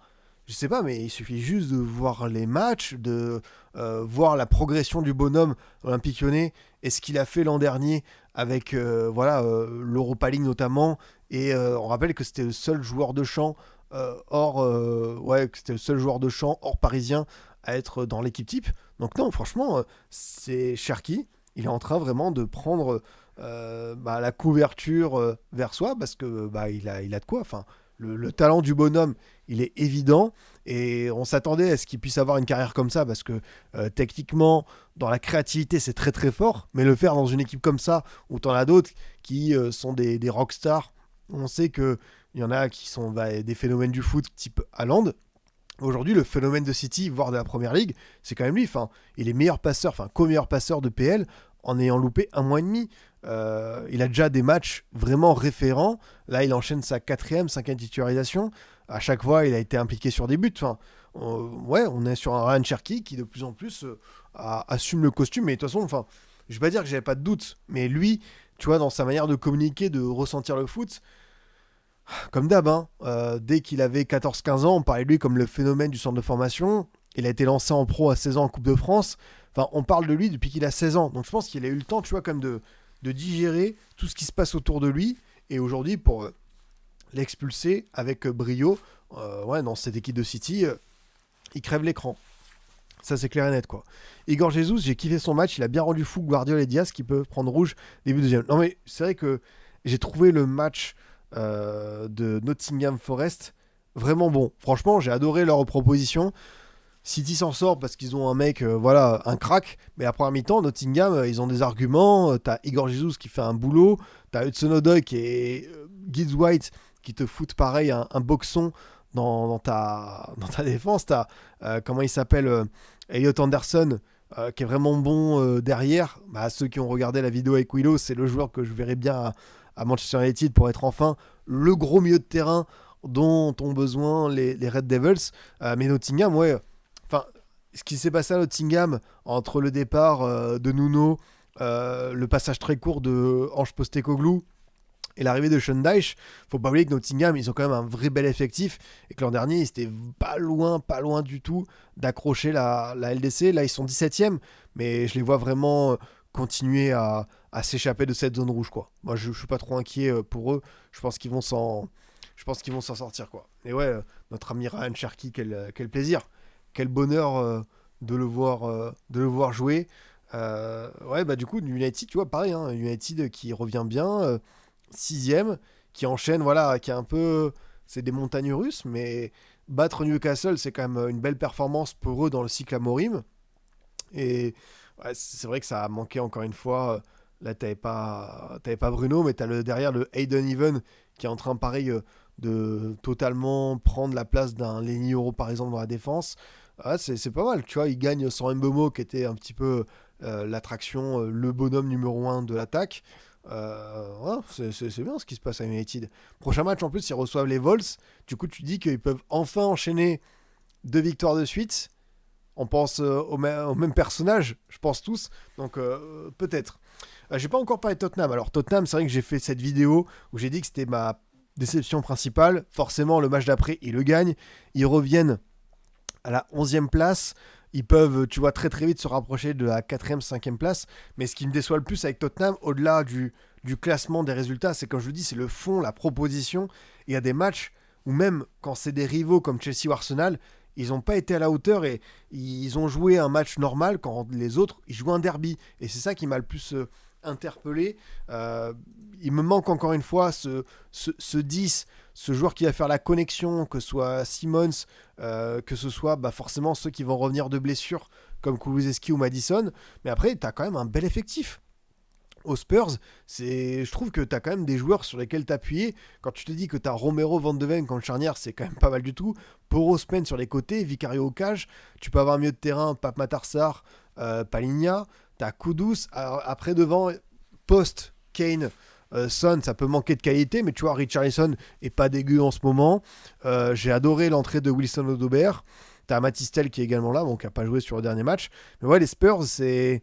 A: je sais pas, mais il suffit juste de voir les matchs, de voir la progression du bonhomme Olympique Lyonnais et ce qu'il a fait l'an dernier avec l'Europa League notamment. Et on rappelle que c'était le seul joueur de champ que c'était le seul joueur de champ hors parisien à être dans l'équipe type. Donc non, franchement, c'est Cherki. il est en train vraiment de prendre la couverture vers soi parce que il a de quoi. Enfin, le talent du bonhomme, il est évident et on s'attendait à ce qu'il puisse avoir une carrière comme ça parce que techniquement, dans la créativité, c'est très très fort. Mais le faire dans une équipe comme ça où t'en as d'autres qui sont des rockstars, on sait que il y en a qui sont des phénomènes du foot type Haaland. Aujourd'hui, le phénomène de City, voire de la Première Ligue, c'est quand même lui. Enfin, il est meilleur passeur, enfin co-meilleur passeur de PL en ayant loupé un mois et demi. Il a déjà des matchs vraiment référents. Là, il enchaîne sa quatrième, cinquième titularisation. À chaque fois, il a été impliqué sur des buts. Enfin, on est sur un Ryan Cherki qui de plus en plus assume le costume. Mais de toute façon, enfin, je vais pas dire que j'avais pas de doute, mais lui, tu vois, dans sa manière de communiquer, de ressentir le foot, comme d'hab, hein, dès qu'il avait 14-15 ans, on parlait de lui comme le phénomène du centre de formation. Il a été lancé en pro à 16 ans en Coupe de France. Enfin, on parle de lui depuis qu'il a 16 ans. Donc je pense qu'il a eu le temps, tu vois, comme de digérer tout ce qui se passe autour de lui. Et aujourd'hui, pour l'expulser avec brio, dans cette équipe de City, il crève l'écran. Ça, c'est clair et net, quoi. Igor Jesus, j'ai kiffé son match. Il a bien rendu fou Guardiola et Diaz qui peuvent prendre rouge début deuxième. Non, mais c'est vrai que j'ai trouvé le match de Nottingham Forest vraiment bon. Franchement, j'ai adoré leur proposition. City s'en sort parce qu'ils ont un mec, un crack. Mais à première mi-temps, Nottingham, ils ont des arguments. T'as Igor Jesus qui fait un boulot. T'as Hudson-Odoi qui est Gibbs White qui te fout pareil un boxon dans ta défense. T'as, comment il s'appelle, Elliot Anderson qui est vraiment bon derrière. Ceux qui ont regardé la vidéo avec Willow, c'est le joueur que je verrais bien à Manchester United pour être enfin le gros milieu de terrain dont ont besoin les Red Devils. Mais Nottingham, enfin, ce qui s'est passé à Nottingham entre le départ de Nuno, le passage très court de Ange Postecoglou et l'arrivée de Sean Dyche, faut pas oublier que Nottingham, ils ont quand même un vrai bel effectif et que l'an dernier, ils étaient pas loin du tout d'accrocher la LDC. Là, ils sont 17e, mais je les vois vraiment continuer à s'échapper de cette zone rouge, quoi. Moi, je suis pas trop inquiet pour eux. Je pense qu'ils vont s'en sortir, quoi. Et notre ami Ryan Cherki, quel plaisir, quel bonheur de le voir jouer. Du coup, United, tu vois, pareil, hein, United qui revient bien, 6ème, qui enchaîne, qui est un peu, c'est des montagnes russes, mais battre Newcastle, c'est quand même une belle performance pour eux dans le cycle Amorim. Et c'est vrai que ça a manqué encore une fois. Là, t'avais pas Bruno, mais derrière le Hayden Even qui est en train, pareil, de totalement prendre la place d'un Lenny Euro, par exemple, dans la défense. C'est pas mal, tu vois. Il gagne sans Mbeumo, qui était un petit peu l'attraction, le bonhomme numéro 1 de l'attaque. C'est bien ce qui se passe à United. Prochain match, en plus, ils reçoivent les Vols. Du coup, tu dis qu'ils peuvent enfin enchaîner 2 victoires de suite. On pense au même personnage, je pense tous. Donc, peut-être. J'ai pas encore parlé de Tottenham. Alors, Tottenham, c'est vrai que j'ai fait cette vidéo où j'ai dit que c'était ma déception principale. Forcément, le match d'après, ils le gagnent. Ils reviennent à la 11e place. Ils peuvent, tu vois, très très vite se rapprocher de la 4e, 5e place. Mais ce qui me déçoit le plus avec Tottenham, au-delà du classement des résultats, c'est comme je le dis, c'est le fond, la proposition. Il y a des matchs où même quand c'est des rivaux comme Chelsea ou Arsenal, ils n'ont pas été à la hauteur et ils ont joué un match normal quand les autres, ils jouent un derby. Et c'est ça qui m'a le plus interpellé. Il me manque encore une fois ce 10, ce joueur qui va faire la connexion, que ce soit Simmons, que ce soit forcément ceux qui vont revenir de blessures comme Kulusevski ou Maddison. Mais après, tu as quand même un bel effectif. Aux Spurs, je trouve que tu as quand même des joueurs sur lesquels t'appuyer. Quand tu te dis que tu as Romero, Van de Ven comme charnière, c'est quand même pas mal du tout. Poro Spen sur les côtés, Vicario au cage. Tu peux avoir un milieu de terrain, Pape Matarsar, Palinha. Tu as Kudus. Après, devant, Post, Kane, Son, ça peut manquer de qualité, mais tu vois, Richarlison est pas dégueu en ce moment. J'ai adoré l'entrée de Wilson Odobert. Tu as Matistel qui est également là, qui n'a pas joué sur le dernier match. Mais les Spurs, c'est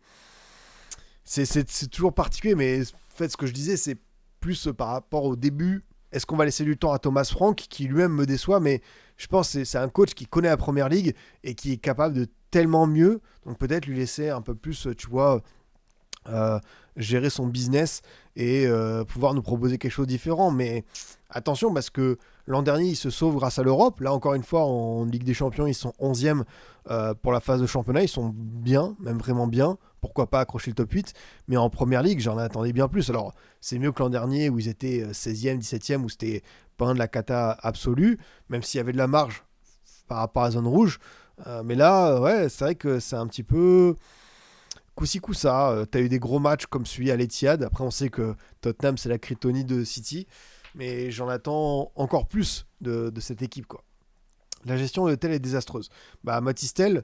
A: toujours particulier, mais en fait, ce que je disais, c'est plus par rapport au début. Est-ce qu'on va laisser du temps à Thomas Frank, qui lui-même me déçoit, mais je pense que c'est un coach qui connaît la Première Ligue et qui est capable de tellement mieux. Donc peut-être lui laisser un peu plus, tu vois, gérer son business et pouvoir nous proposer quelque chose de différent. Mais attention, parce que L'an dernier, ils se sauvent grâce à l'Europe. Là, encore une fois, en Ligue des Champions, ils sont 11e pour la phase de championnat. Ils sont bien, même vraiment bien. Pourquoi pas accrocher le top 8. Mais en première ligue, j'en attendais bien plus. Alors, c'est mieux que l'an dernier où ils étaient 16e, 17e, où c'était pas de la cata absolue, même s'il y avait de la marge par rapport à la zone rouge. Mais là, ouais, c'est vrai que c'est un petit peu coup-ci coup-ça. T'as eu des gros matchs comme celui à l'Etihad. Après, on sait que Tottenham, c'est la kryptonite de City. Mais j'en attends encore plus de cette équipe, quoi. La gestion de Tel est désastreuse. Mathys Tel,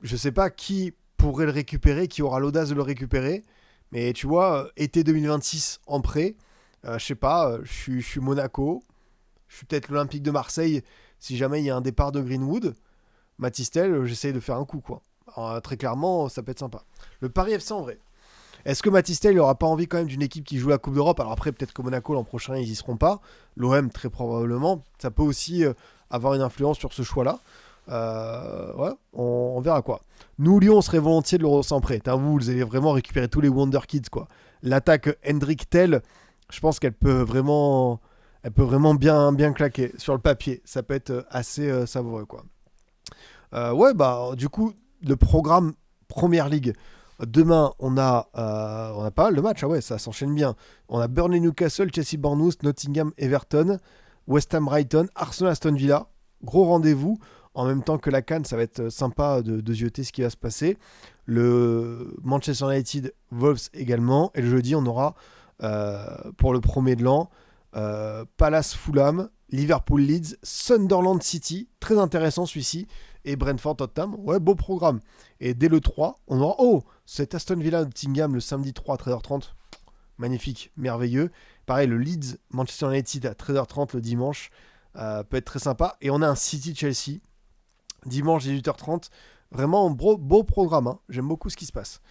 A: je sais pas qui pourrait le récupérer, qui aura l'audace de le récupérer. Mais tu vois, été 2026 en prêt, je sais pas, je suis Monaco, je suis peut-être l'Olympique de Marseille si jamais il y a un départ de Greenwood. Mathys Tel, j'essaye de faire un coup, quoi. Alors, très clairement, ça peut être sympa. Le Paris FC en vrai. Est-ce que Mathys Tel n'aura pas envie quand même d'une équipe qui joue la Coupe d'Europe? Alors après, peut-être que Monaco l'an prochain, ils y seront pas. L'OM, très probablement. Ça peut aussi avoir une influence sur ce choix-là. Ouais, on verra quoi. Nous, Lyon, on serait volontiers de le recentrer. Vous allez vraiment récupérer tous les Wonder Kids, quoi. L'attaque Hendrik Tel, je pense qu'elle peut vraiment, bien claquer sur le papier. Ça peut être assez savoureux, quoi. Ouais, du coup, le programme Première Ligue. Demain, on a pas mal de matchs. Ah ouais, ça s'enchaîne bien. On a Burnley Newcastle, Chelsea Bournemouth, Nottingham Everton, West Ham Brighton, Arsenal Aston Villa. Gros rendez-vous. En même temps que la CAN, ça va être sympa de zioter ce qui va se passer. Le Manchester United Wolves également. Et le jeudi, on aura pour le premier de l'an Palace Fulham, Liverpool Leeds, Sunderland City. Très intéressant celui-ci. Et Brentford Tottenham. Ouais, beau programme. Et dès le 3, on aura cet Aston Villa Nottingham le samedi 3 à 13h30. Magnifique, merveilleux. Pareil, le Leeds Manchester United à 13h30 le dimanche. Peut être très sympa. Et on a un City Chelsea dimanche 18h30. Vraiment beau programme. Hein. J'aime beaucoup ce qui se passe.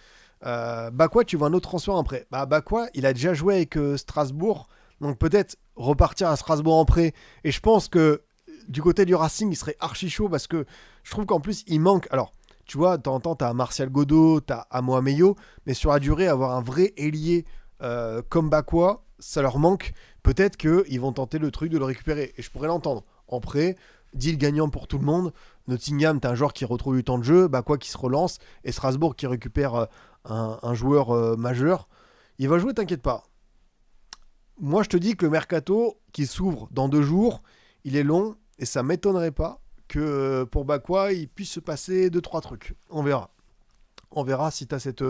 A: Bakwa, tu vois un autre transfert après. Bakwa, il a déjà joué avec Strasbourg. Donc peut-être repartir à Strasbourg en prêt. Et je pense que du côté du Racing, il serait archi chaud parce que je trouve qu'en plus, il manque. Alors, tu vois, de temps en temps, t'as Martial Godot, t'as Amo Ameyo, mais sur la durée, avoir un vrai ailier comme Bakwa, ça leur manque. Peut-être qu'ils vont tenter le truc de le récupérer. Et je pourrais l'entendre. En prêt, deal gagnant pour tout le monde. Nottingham, t'as un joueur qui retrouve du temps de jeu, Bakwa qui se relance, et Strasbourg qui récupère un joueur majeur. Il va jouer, t'inquiète pas. Moi, je te dis que le mercato qui s'ouvre dans 2 jours, il est long, et ça m'étonnerait pas que pour Bakwa, il puisse se passer 2-3 trucs. On verra. On verra si tu as cette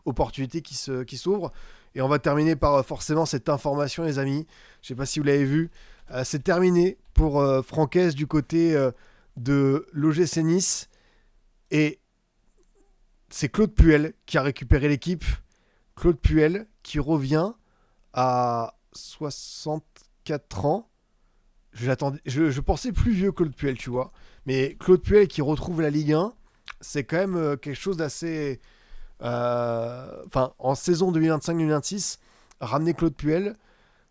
A: opportunité qui s'ouvre. Et on va terminer par forcément cette information, les amis. Je sais pas si vous l'avez vu. C'est terminé pour Francaise du côté de l'OGC Nice. Et c'est Claude Puel qui a récupéré l'équipe. Claude Puel qui revient à 64 ans. Je pensais plus vieux que Claude Puel, tu vois. Mais Claude Puel qui retrouve la Ligue 1, c'est quand même quelque chose d'assez... en saison 2025-2026, ramener Claude Puel,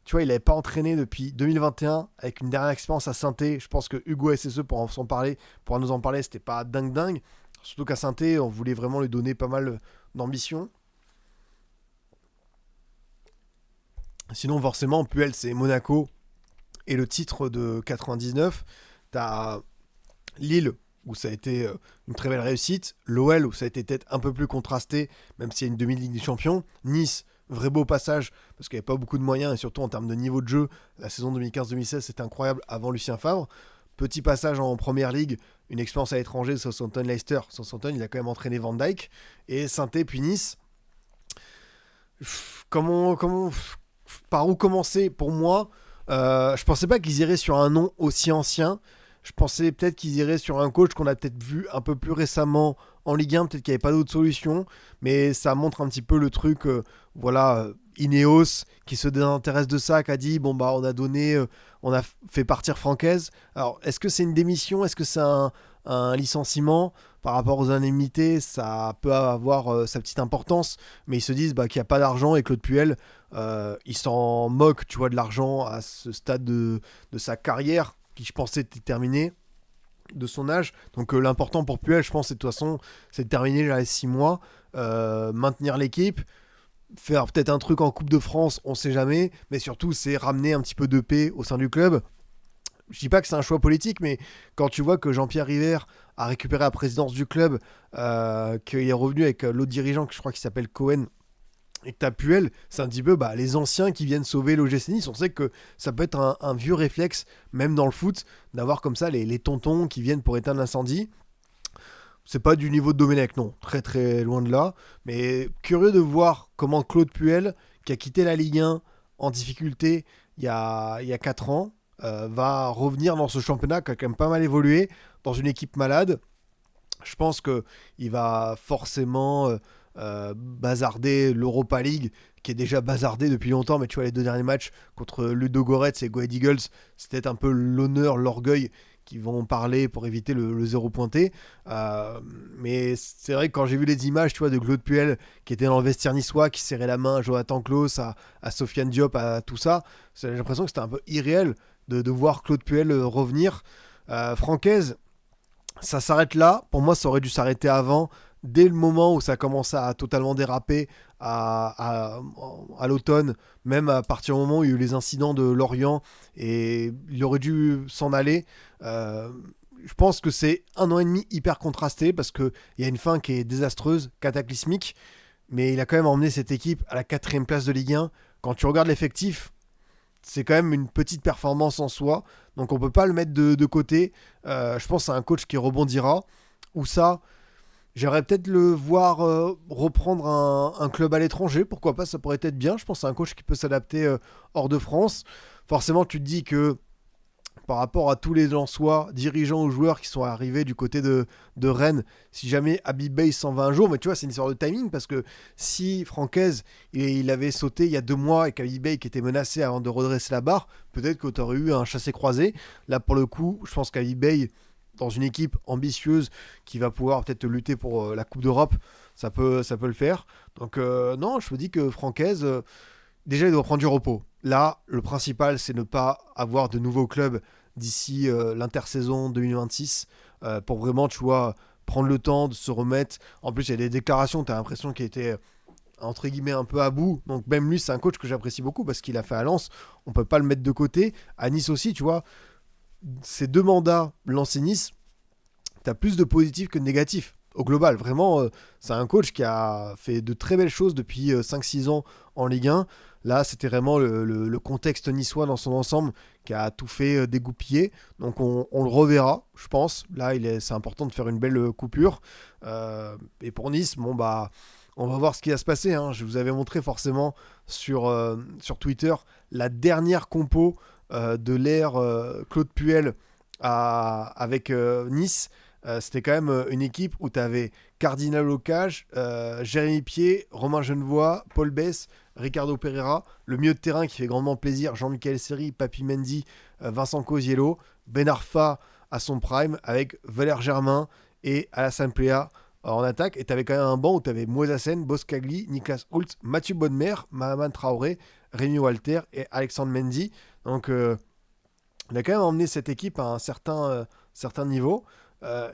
A: tu vois, il n'avait pas entraîné depuis 2021 avec une dernière expérience à Saint-Étienne. Je pense que Hugo SSE pourra nous en parler, c'était pas dingue. Surtout qu'à Saint-Étienne, on voulait vraiment lui donner pas mal d'ambition. Sinon, forcément, Puel, c'est Monaco et le titre de 99. T'as Lille, où ça a été une très belle réussite. L'OL, où ça a été peut-être un peu plus contrasté, même s'il y a une demi-ligue des champions. Nice, vrai beau passage, parce qu'il n'y avait pas beaucoup de moyens, et surtout en termes de niveau de jeu, la saison 2015-2016, c'était incroyable avant Lucien Favre. Petit passage en première ligue, une expérience à l'étranger, Southampton Leicester. Southampton, il a quand même entraîné Van Dijk. Et Saint-Étienne, puis Nice. Par où commencer? Pour moi, je pensais pas qu'ils iraient sur un nom aussi ancien. Je pensais peut-être qu'ils iraient sur un coach qu'on a peut-être vu un peu plus récemment en Ligue 1, peut-être qu'il n'y avait pas d'autre solution, mais ça montre un petit peu le truc, Ineos qui se désintéresse de ça, qui a dit on a fait partir Francaise. Alors est-ce que c'est une démission, est-ce que c'est un licenciement par rapport aux indemnités? Ça peut avoir sa petite importance, mais ils se disent qu'il n'y a pas d'argent et Claude Puel, il s'en moque, tu vois, de l'argent à ce stade de sa carrière qui je pensais était terminée, de son âge. Donc l'important pour Puel, je pense, c'est de toute façon, c'est de terminer les 6 mois, maintenir l'équipe, faire peut-être un truc en Coupe de France, on sait jamais, mais surtout c'est ramener un petit peu de paix au sein du club. je dis pas que c'est un choix politique, mais quand tu vois que Jean-Pierre River a récupéré la présidence du club, qu'il est revenu avec l'autre dirigeant, que je crois qu'il s'appelle Cohen, et que t'as Puel, c'est un petit peu les anciens qui viennent sauver l'OGC Nice. On sait que ça peut être un vieux réflexe, même dans le foot, d'avoir comme ça les tontons qui viennent pour éteindre l'incendie. C'est pas du niveau de Domenech, non, très très loin de là. Mais curieux de voir comment Claude Puel, qui a quitté la Ligue 1 en difficulté il y a 4 ans, va revenir dans ce championnat qui a quand même pas mal évolué, dans une équipe malade. Je pense qu'il va forcément bazarder l'Europa League, qui est déjà bazardé depuis longtemps, mais tu vois, les 2 derniers matchs contre Ludogorets et Go Ahead Eagles, c'était un peu l'honneur, l'orgueil qui vont parler pour éviter le zéro pointé. Mais c'est vrai que quand j'ai vu les images, tu vois, de Claude Puel qui était dans le vestiaire niçois, qui serrait la main à Jonathan Klaus, à Sofiane Diop, à tout ça, j'ai l'impression que c'était un peu irréel de voir Claude Puel revenir. Francaise, ça s'arrête là. Pour moi, ça aurait dû s'arrêter avant. Dès le moment où ça commence à totalement déraper à l'automne, même à partir du moment où il y a eu les incidents de Lorient, et il aurait dû s'en aller. Euh, je pense que c'est 1 an et demi hyper contrasté parce qu'il y a une fin qui est désastreuse, cataclysmique, mais il a quand même emmené cette équipe à la 4e place de Ligue 1. Quand tu regardes l'effectif, c'est quand même une petite performance en soi, donc on peut pas le mettre de côté. Je pense à un coach qui rebondira, ou ça, j'aimerais peut-être le voir reprendre un club à l'étranger, pourquoi pas, ça pourrait être bien. Je pense à un coach qui peut s'adapter hors de France. Forcément, tu te dis que par rapport à tous les Lensois, dirigeants ou joueurs qui sont arrivés du côté de Rennes, si jamais Habib Bey s'en va un jour, mais tu vois, c'est une histoire de timing, parce que si Francaise, il avait sauté il y a 2 mois et qu'Habib Bey qui était menacé avant de redresser la barre, peut-être que tu aurais eu un chassé-croisé. Là, pour le coup, je pense qu'Habib Bey, dans une équipe ambitieuse qui va pouvoir peut-être lutter pour la Coupe d'Europe, ça peut le faire. Donc non, je me dis que Francaise, déjà, il doit prendre du repos. Là, le principal, c'est ne pas avoir de nouveaux clubs d'ici l'intersaison 2026 pour vraiment, tu vois, prendre le temps de se remettre. En plus, il y a des déclarations, tu as l'impression qu'il était entre guillemets un peu à bout. Donc même lui, c'est un coach que j'apprécie beaucoup parce qu'il a fait à Lens. On peut pas le mettre de côté. À Nice aussi, tu vois, ces 2 mandats Lens et Nice, tu as plus de positifs que de négatifs. Au global, vraiment, c'est un coach qui a fait de très belles choses depuis 5-6 ans en Ligue 1. Là, c'était vraiment le contexte niçois dans son ensemble qui a tout fait dégoupiller. Donc, on le reverra, je pense. Là, c'est important de faire une belle coupure. Et pour Nice, bon, bah, on va voir ce qui va se passer, hein. Je vous avais montré forcément sur Twitter la dernière compo de l'ère Claude Puel avec Nice. C'était quand même une équipe où tu avais Cardinal Locage, Jérémy Pied, Romain Genevois, Paul Bess, Ricardo Pereira, le milieu de terrain qui fait grandement plaisir, Jean-Michel Seri, Papi Mendy, Vincent Cosiello, Ben Arfa à son prime avec Valère Germain et Alassane Plea en attaque. Et tu avais quand même un banc où tu avais Moisassen, Boskagli, Niklas Hoult, Mathieu Bonnemer, Mahaman Traoré, Rémi Walter et Alexandre Mendy. Donc on a quand même emmené cette équipe à un certain niveau.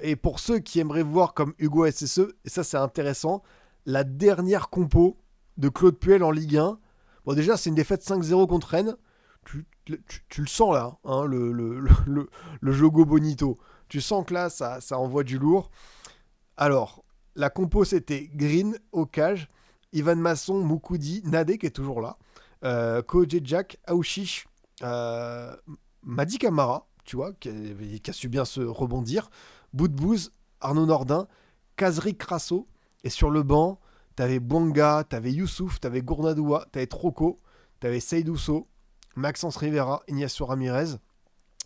A: Et pour ceux qui aimeraient voir comme Hugo SSE, et ça c'est intéressant, la dernière compo de Claude Puel en Ligue 1. Bon, déjà, c'est une défaite 5-0 contre Rennes. Tu le sens là, hein, le Jogo Bonito. Tu sens que là, ça envoie du lourd. Alors, la compo, c'était Green, Okage, Ivan Masson, Moukoudi, Nadé, qui est toujours là, Koje Jack, Aouchiche, Madi Camara, tu vois, qui a su bien se rebondir, Boudbouz, Arnaud Nordin, Kazri Crasso, et sur le banc, t'avais Bouanga, t'avais Youssouf, t'avais Gournadoua, t'avais Troco, t'avais Seydousso, Maxence Rivera, Ignacio Ramirez,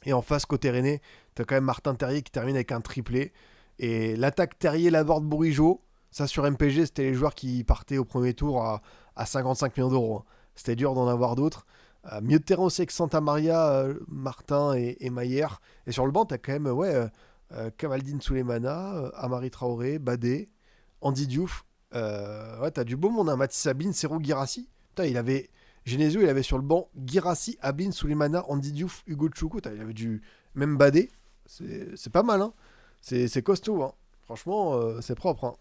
A: et en face, côté Rennais, t'as quand même Martin Terrier qui termine avec un triplé, et l'attaque Terrier-Laborde-Bourigeaud, ça sur MPG, c'était les joueurs qui partaient au premier tour à 55 millions d'euros, hein. C'était dur d'en avoir d'autres. Milieu de terrain aussi avec Santa Maria, Martin et Maillère. Et sur le banc, t'as quand même Kamaldine Souleymana, Amari Traoré, Badé, Andy Diouf. Ouais, t'as du beau monde, hein. Mathis Sabine, Serou Girassi. Putain, Genesio, il avait sur le banc Girassi, Abin, Souleymana, Andy Diouf, Hugo Tchoukou. Il avait même Badé. C'est pas mal, hein. C'est costaud, hein. Franchement, c'est propre, hein.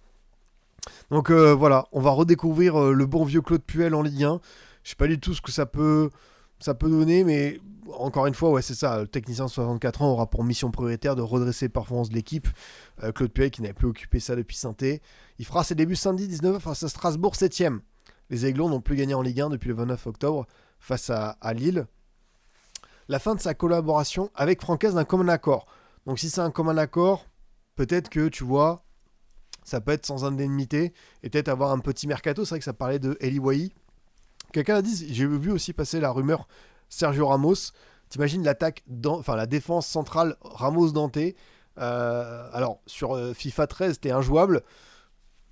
A: Donc voilà, on va redécouvrir le bon vieux Claude Puel en Ligue 1. Je sais pas du tout ce que ça peut ça peut donner, mais encore une fois, ouais, c'est ça. Le technicien de 64 ans aura pour mission prioritaire de redresser les performances de l'équipe. Claude Puel, qui n'avait plus occupé ça depuis Saint-Étienne. Il fera ses débuts samedi 19h face à Strasbourg 7ème. Les Aiglons n'ont plus gagné en Ligue 1 depuis le 29 octobre face à Lille. La fin de sa collaboration avec Francaise d'un commun accord. Donc si c'est un commun accord, peut-être que, tu vois, ça peut être sans indemnité et peut-être avoir un petit mercato. C'est vrai que ça parlait de Eli Wahi. Quelqu'un a dit, j'ai vu aussi passer la rumeur Sergio Ramos. T'imagines la défense centrale Ramos-Dante. Alors, sur FIFA 13, c'était injouable.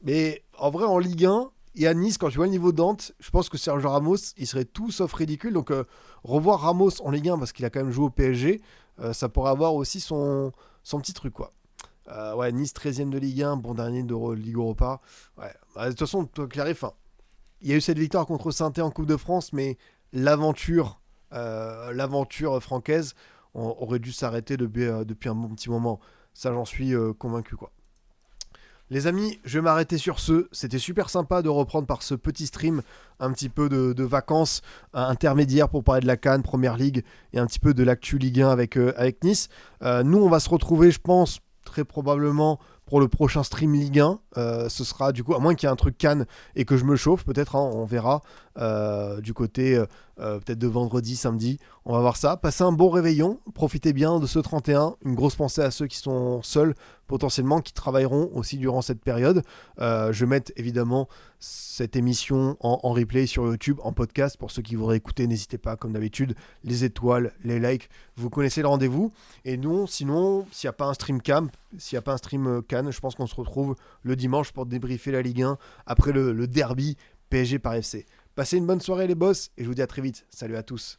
A: Mais en vrai, en Ligue 1 et à Nice, quand tu vois le niveau de Dante, je pense que Sergio Ramos, il serait tout sauf ridicule. Donc, revoir Ramos en Ligue 1, parce qu'il a quand même joué au PSG, ça pourrait avoir aussi son petit truc, quoi. Ouais, Nice 13ème de Ligue 1, bon dernier de Ligue Europa. Ouais. Bah, de toute façon, toi qui arrive, il y a eu cette victoire contre Saint-Étienne en Coupe de France, mais l'aventure francaise aurait dû s'arrêter depuis un bon petit moment. Ça, j'en suis convaincu, quoi. Les amis, je vais m'arrêter sur ce. C'était super sympa de reprendre par ce petit stream un petit peu de vacances intermédiaires pour parler de la CAN, Première Ligue et un petit peu de l'actu Ligue 1 avec Nice. Nous, on va se retrouver, je pense, très probablement pour le prochain stream Ligue 1. Ce sera du coup, à moins qu'il y ait un truc Cannes et que je me chauffe, peut-être, hein, on verra du côté peut-être de vendredi, samedi. On va voir ça. Passez un bon réveillon, profitez bien de ce 31. Une grosse pensée à ceux qui sont seuls, potentiellement, qui travailleront aussi durant cette période. Je vais mettre évidemment cette émission en replay sur YouTube, en podcast. Pour ceux qui voudraient écouter, n'hésitez pas, comme d'habitude, les étoiles, les likes. Vous connaissez le rendez-vous. Et nous, sinon, s'il n'y a pas un stream camp, s'il n'y a pas un stream Cannes, je pense qu'on se retrouve le dimanche pour débriefer la Ligue 1 après le derby PSG par FC. Passez une bonne soirée les boss et je vous dis à très vite. Salut à tous.